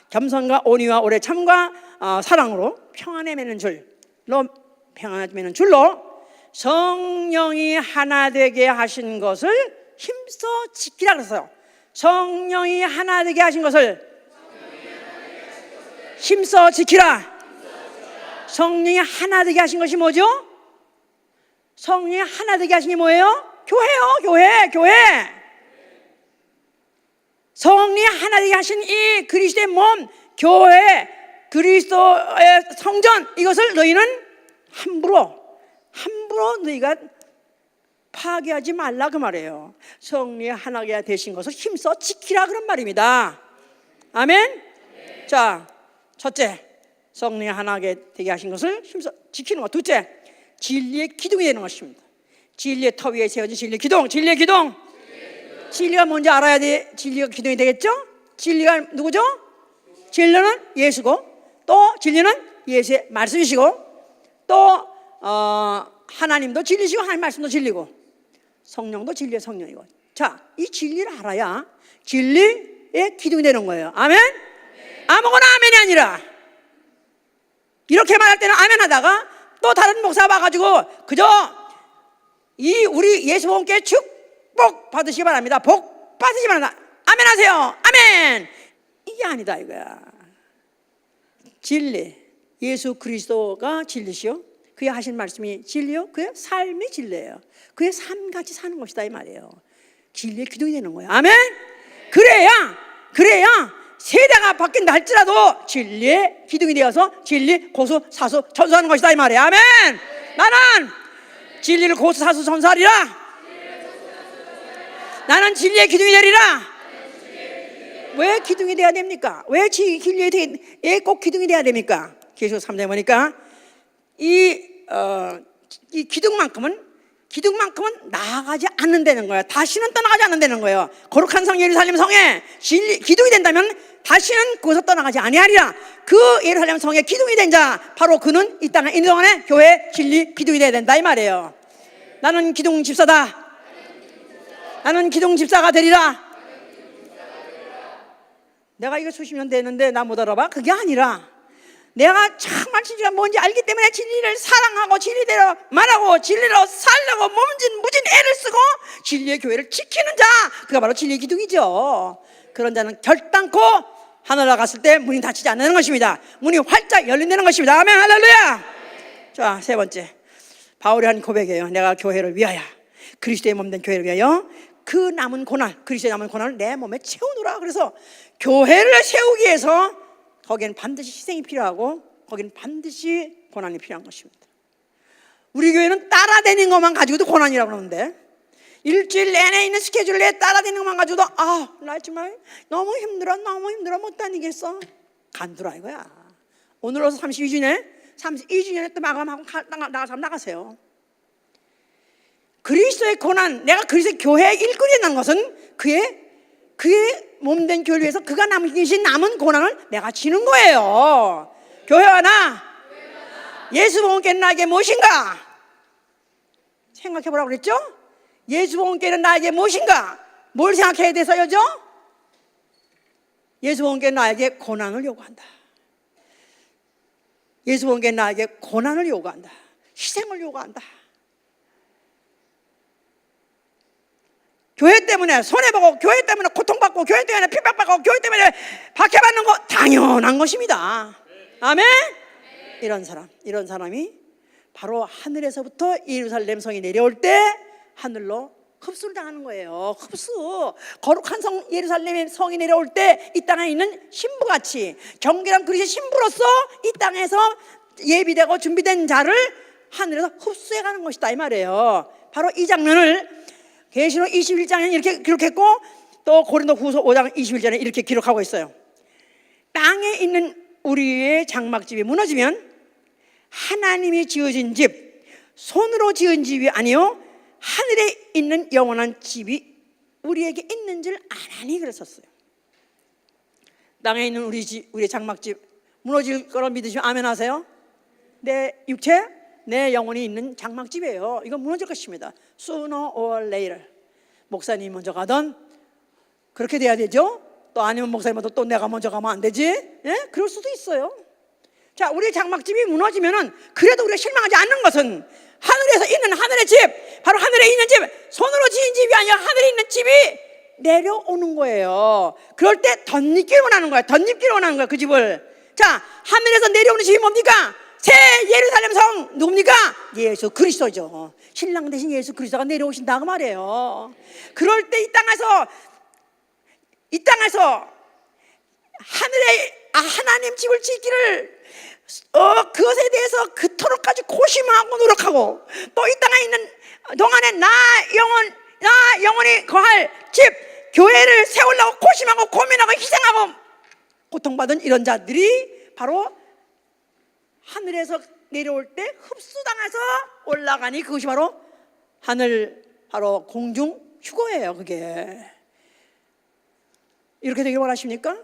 겸손과 온유와 오래 참과 사랑으로 평안에 매는 줄로 성령이 하나 되게 하신 것을 힘써 지키라 그랬어요. 성령이 하나 되게 하신 것을 힘써 지키라. 성령이 하나 되게 하신 것이 뭐죠? 성령이 하나 되게 하신 게 뭐예요? 교회요. 교회. 성령이 하나 되게 하신 이 그리스도의 몸, 교회, 그리스도의 성전, 이것을 너희는 함부로 너희가 파괴하지 말라 그 말이에요. 성령이 하나가 되신 것을 힘써 지키라 그런 말입니다. 아멘? 자, 첫째, 성령이 하나가 되게 하신 것을 힘써 지키는 것. 둘째, 진리의 기둥이 되는 것입니다. 진리의 터 위에 세워진 진리의 기둥. 진리가 뭔지 알아야 돼. 진리가 기둥이 되겠죠? 진리가 누구죠? 진리는 예수고, 또 진리는 예수의 말씀이시고, 또 하나님도 진리시고 하나님 말씀도 진리고 성령도 진리의 성령이고. 자, 이 진리를 알아야 진리의 기둥이 되는 거예요. 아멘? 아무거나 아멘이 아니라 이렇게 말할 때는 아멘 하다가 또 다른 목사 봐가지고 그저 우리 예수 복음교회 축복 받으시기 바랍니다. 복 받으시기 바랍니다. 아멘 하세요. 아멘. 이게 아니다 이거야. 진리, 예수 그리스도가 진리시요, 그의 하신 말씀이 진리요, 그의 삶이 진리예요. 그의 삶같이 사는 것이다 이 말이에요. 진리의 기둥이 되는 거예요. 아멘. 그래야 세대가 바뀐다 할지라도 진리의 기둥이 되어서 진리, 고수, 사수, 전수하는 것이다 이 말이야. 아멘. 나는 진리를 고수, 사수, 전수하리라. 나는 진리의 기둥이 되리라. 왜 기둥이 돼야 됩니까? 왜 진리에 꼭 기둥이 돼야 됩니까? 계시록 3장에 보니까 이 기둥만큼은 나아가지 않는다는 거예요. 다시는 떠나가지 않는다는 거예요. 거룩한 성 예루살렘 성에 기둥이 된다면 다시는 거기서 떠나가지 아니하리라. 그 예루살렘 성에 기둥이 된 자, 바로 그는 이 땅에 있는 동안에 교회 진리 기둥이 돼야 된다 이 말이에요. 나는 기둥 집사다. 나는 기둥 집사가 되리라. 내가 이거 수십 년 됐는데 나 못 알아봐? 그게 아니라 내가 정말 진리가 뭔지 알기 때문에 진리를 사랑하고 진리대로 말하고 진리로 살려고 무진 애를 쓰고 진리의 교회를 지키는 자, 그가 바로 진리의 기둥이죠. 그런 자는 결단코 하늘에 갔을 때 문이 닫히지 않는 것입니다. 문이 활짝 열린다는 것입니다. 아멘. 할렐루야. 자, 세 번째, 바울이 한 고백이에요. 내가 교회를 위하여, 그리스도의 몸된 교회를 위하여 그 남은 고난, 그리스도의 남은 고난을 내 몸에 채우노라. 그래서 교회를 세우기 위해서 거기에는 반드시 희생이 필요하고 거기는 반드시 고난이 필요한 것입니다. 우리 교회는 따라다니는 것만 가지고도 고난이라고 그러는데, 일주일 내내 있는 스케줄 내에 따라다니는 것만 가지고도 나 정말 너무 힘들어 못 다니겠어. 간두라 이거야. 오늘로서 32주년에 또 마감하고 나가세요. 그리스도의 고난, 내가 그리스도의 교회의 일꾼이 된다는 것은 그의 몸된 교회를 위해서 그가 남기신 남은 고난을 내가 지는 거예요. 교회와 나, 예수 복음께는 나에게 무엇인가? 생각해 보라고 그랬죠? 예수 복음께는 나에게 무엇인가? 뭘 생각해야 돼서요죠? 예수 복음께는 나에게 고난을 요구한다. 예수 복음께는 나에게 고난을 요구한다. 희생을 요구한다. 교회 때문에 손해보고, 교회 때문에 고통받고, 교회 때문에 핍박받고, 교회 때문에 박해받는 거 당연한 것입니다. 아멘? 이런 사람이 바로 하늘에서부터 예루살렘 성이 내려올 때 하늘로 흡수를 당하는 거예요. 흡수. 거룩한 성 예루살렘 성이 내려올 때 이 땅에 있는 신부같이, 경건한 그리스도의 신부로서 이 땅에서 예비되고 준비된 자를 하늘에서 흡수해 가는 것이다 이 말이에요. 바로 이 장면을 계시록 21장에 이렇게 기록했고, 또 고린도후서 5장 21절에 이렇게 기록하고 있어요. 땅에 있는 우리의 장막집이 무너지면 하나님이 지어진 집, 손으로 지은 집이 아니요 하늘에 있는 영원한 집이 우리에게 있는 줄 아나니 그랬었어요. 땅에 있는 우리의 장막집 무너질 거라 믿으시면 아멘 하세요. 내 육체, 내 영혼이 있는 장막집이에요. 이건 무너질 것입니다. Sooner or later. 목사님이 먼저 가던 그렇게 돼야 되죠. 또 아니면 목사님보다 또 내가 먼저 가면 안 되지. 예? 그럴 수도 있어요. 자, 우리 장막집이 무너지면은 그래도 우리가 실망하지 않는 것은 하늘에서 있는 하늘의 집, 바로 하늘에 있는 집, 손으로 지은 집이 아니라 하늘에 있는 집이 내려오는 거예요. 그럴 때 덧입기를 원하는 거야. 덧입기를 원하는 거야, 그 집을. 자, 하늘에서 내려오는 집이 뭡니까? 새 예루살렘 성 누굽니까? 예수 그리스도죠. 신랑 대신 예수 그리스도가 내려오신다고 말이에요. 그럴 때 이 땅에서 하늘에 하나님 집을 짓기를 그것에 대해서 그토록까지 고심하고 노력하고, 또 이 땅에 있는 동안에 나 영혼이 거할 집 교회를 세우려고 고심하고 고민하고 희생하고 고통받은 이런 자들이 바로 하늘에서 내려올 때 흡수당해서 올라가니 그것이 바로 하늘, 바로 공중 휴거예요. 그게 이렇게 되길 원하십니까?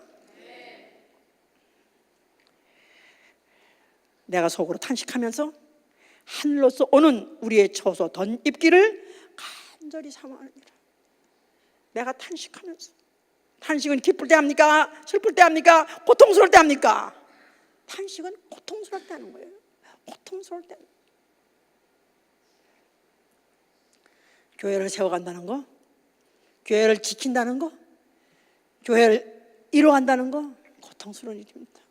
내가 속으로 탄식하면서 하늘로서 오는 우리의 처소 덧입기를 간절히 사모하느니라. 내가 탄식하면서, 탄식은 기쁠 때 합니까? 슬플 때 합니까? 고통스러울 때 합니까? 탄식은 고통스러울 때 하는 거예요. 고통스러울 때. 교회를 세워간다는 거, 교회를 지킨다는 거, 교회를 이루어간다는 거 고통스러운 일입니다.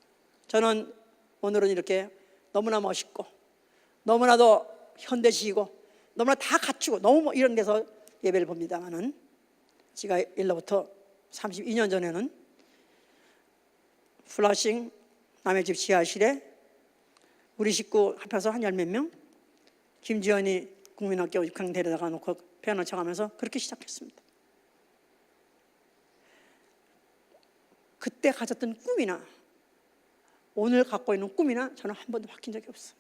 저는 오늘은 이렇게 너무나 멋있고 너무나도 현대식이고 너무나 다 갖추고 너무 이런 데서 예배를 봅니다만은, 제가 일로부터 32년 전에는 플러싱 남의 집 지하실에 우리 식구 합해서 한 열 몇 명, 김지연이 국민학교 6학년 데려다가 놓고 피아노 쳐가면서 그렇게 시작했습니다. 그때 가졌던 꿈이나 오늘 갖고 있는 꿈이나 저는 한 번도 바뀐 적이 없어요.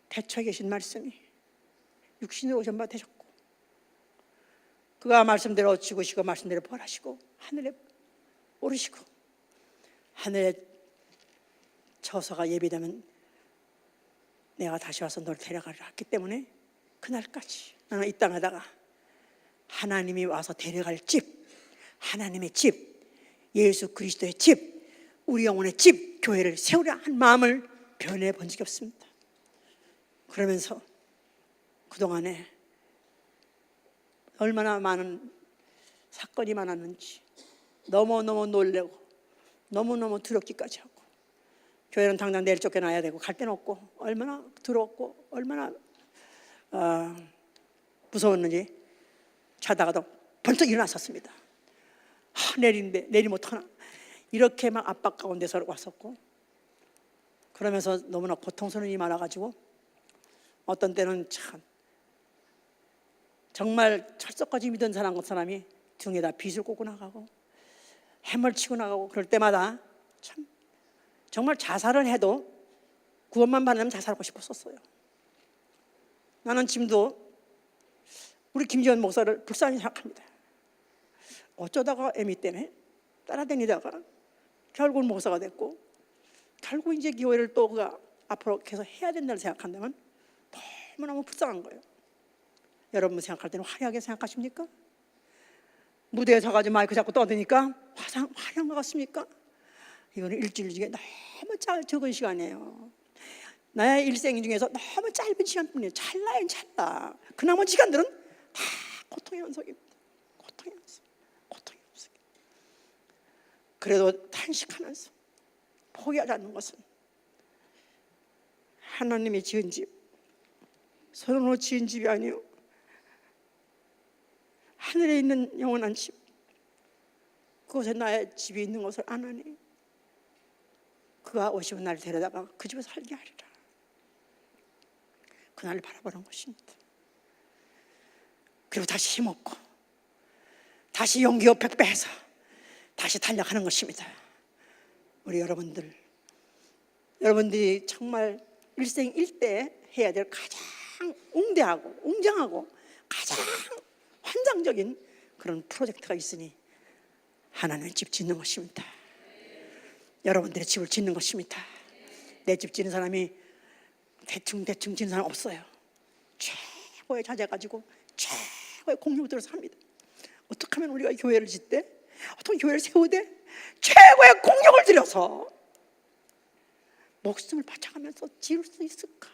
대처에 계신 말씀이 육신으로 오신 바 되셨고, 그가 말씀대로 죽으시고 말씀대로 부활하시고 하늘에 오르시고 하늘에 처소가 예비되면 내가 다시 와서 너를 데려가리라 했기 때문에 그날까지 나는 이 땅에다가 하나님이 와서 데려갈 집, 하나님의 집, 예수 그리스도의 집, 우리 영혼의 집, 교회를 세우려 한 마음을 변해본 적이 없습니다. 그러면서 그동안에 얼마나 많은 사건이 많았는지 너무너무 놀래고 너무너무 두렵기까지 하고, 교회는 당장 내일 쫓겨나야 되고 갈 데는 없고 얼마나 두렵고 얼마나 무서웠는지 자다가도 번쩍 일어났었습니다. 내일인데 내일 못하나, 이렇게 막 압박 가운데서 왔었고, 그러면서 너무나 고통스러운 일이 많아가지고 어떤 때는 참 정말 철석까지 믿은 사람이 등에다 빗을 꽂고 나가고 해물 치고 나가고, 그럴 때마다 참 정말 자살을 해도 구원만 받으면 자살하고 싶었었어요. 나는 지금도 우리 김지연 목사를 불쌍히 생각합니다. 어쩌다가 애미 때문에 따라다니다가 결국 목사가 됐고, 결국 이제 교회를 또 그가 앞으로 계속 해야 된다고 생각한다면 너무너무 불쌍한 거예요. 여러분 생각할 때는 화려하게 생각하십니까? 무대에 서가지고 마이크 잡고 떠드니까 화려한 것 같습니까? 이거는 일주일 중에 너무 적은 시간이에요. 나의 일생 중에서 너무 짧은 시간뿐이에요. 찰나인 찰나. 그 나머지 시간들은 다 고통의 연속입니다. 고통의 연속. 그래도 탄식하면서 포기하지 않는 것은 하나님이 지은 집, 손으로 지은 집이 아니요 하늘에 있는 영원한 집, 그곳에 나의 집이 있는 것을 아나니 그가 오시면 나를 데려다가 그 집에서 살게 하리라. 그날을 바라보는 것입니다. 그리고 다시 힘없고 다시 용기 백배해서 다시 달려가는 것입니다. 우리 여러분들이 정말 일생일대 해야 될 가장 웅대하고 웅장하고 가장 환상적인 그런 프로젝트가 있으니 하나님의 집 짓는 것입니다. 여러분들의 집을 짓는 것입니다. 내 집 짓는 사람이 대충 짓는 사람 없어요. 최고의 자재 가지고 최고의 공력을 들어서 합니다. 어떻게 하면 우리가 교회를 짓대? 어떻게 교회를 세우되? 최고의 공력을 들여서 목숨을 바쳐가면서 지을 수 있을까?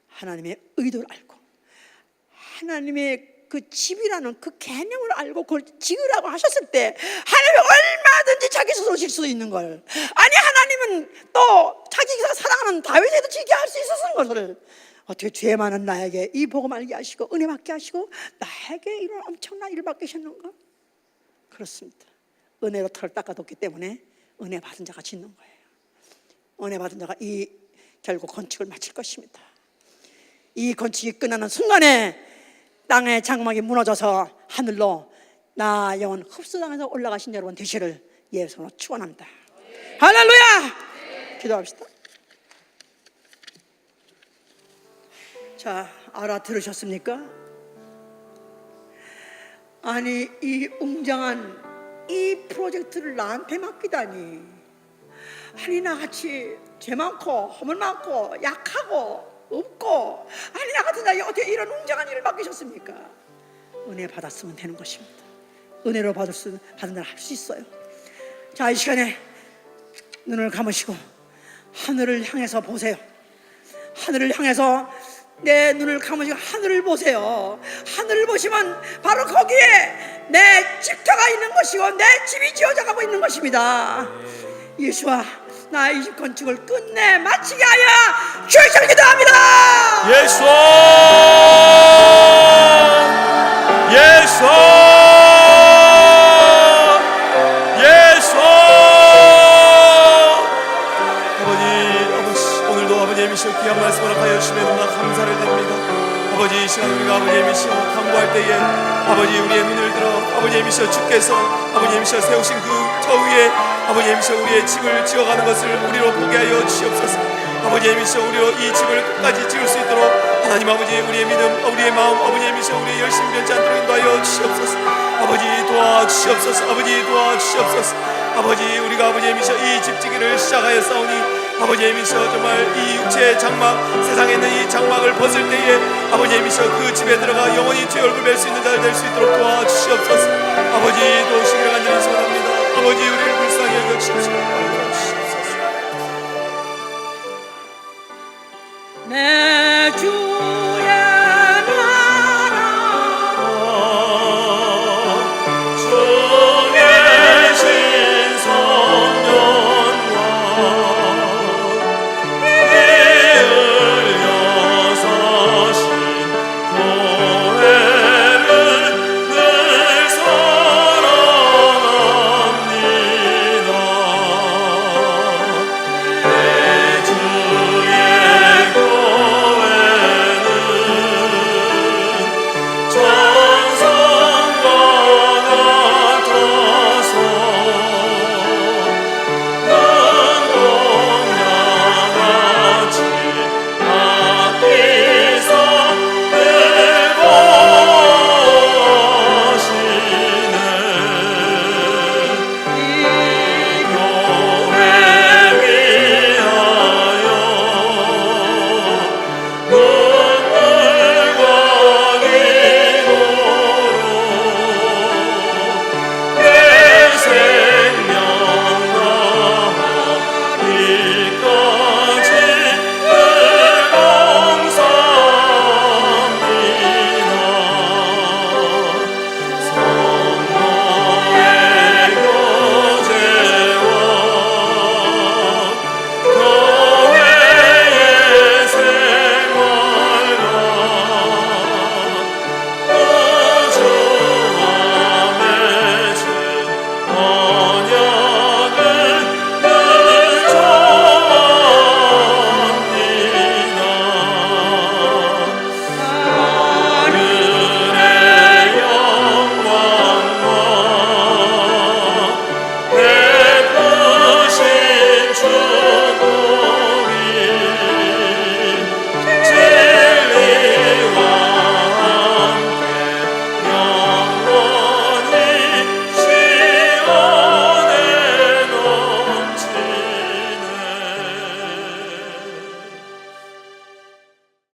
하나님의 의도를 알고 하나님의 그 집이라는 그 개념을 알고 그걸 지으라고 하셨을 때 하나님이 얼마든지 자기 스스로 질 수 있는 걸, 아니 하나님은 또 자기가 사랑하는 다윗에도 지게 할 수 있었던 것을 어떻게 죄 많은 나에게 이 복음 알게 하시고 은혜 받게 하시고 나에게 이런 엄청난 일을 맡기셨는가? 그렇습니다. 은혜로 털을 닦아뒀기 때문에 은혜 받은 자가 짓는 거예요. 은혜 받은 자가 이 결국 건축을 마칠 것입니다. 이 건축이 끝나는 순간에 땅의 장막이 무너져서 하늘로 나 영혼 흡수당해서 올라가신 여러분 되시를 예수로 축원합니다. 할렐루야! 기도합시다. 자, 알아들으셨습니까? 아니 이 웅장한 이 프로젝트를 나한테 맡기다니. 아니 나같이 죄 많고 허물 많고 약하고 없고, 아니 나 같은 자에게 어떻게 이런 웅장한 일을 맡기셨습니까? 은혜 받았으면 되는 것입니다. 은혜로 받은 날 할 수 있어요. 자, 이 시간에 눈을 감으시고 하늘을 향해서 보세요. 하늘을 향해서 내 눈을 감으시고 하늘을 보세요. 하늘을 보시면 바로 거기에 내 집터가 있는 것이고 내 집이 지어져 가고 있는 것입니다. 예수와 나의 이 집 건축을 끝내 마치게 하여 주시기를 기도합니다. 예수 미시오 귀한 말씀 허락하여 주시면 너무나 감사를 드립니다. 아버지 이 시간 우리가 아버지 미시오 간구할 때에 아버지 우리의 눈을 들어 아버지 미시오 주께서 아버지 미시오 세우신 그 저 위에 아버지 미시오 우리의 집을 지어가는 것을 우리로 보게 하여 주시옵소서. 아버지 미시오 우리로 이 집을 끝까지 지을 수 있도록 하나님 아버지 우리의 믿음 우리의 마음 아버지 미시오 우리의 열심히 변치 않도록 인도하여 주시옵소서. 아버지 도와주시옵소서. 아버지 도와주시옵소서. 아버지 우리가 아버지 미시오 이 집지기를 시작하였사오니 아버지 미시오 정말 이 육체의 장막 세상에 있는 이 장막을 벗을 때에 아버지 미시오 그 집에 들어가 영원히 주의 얼굴 뵐 수 있는 날 될 수 있도록 도와주시옵소서. 아버지 도우시기를 간절히 소원합니다. 아버지 우리를 불쌍히 여겨주시옵소서.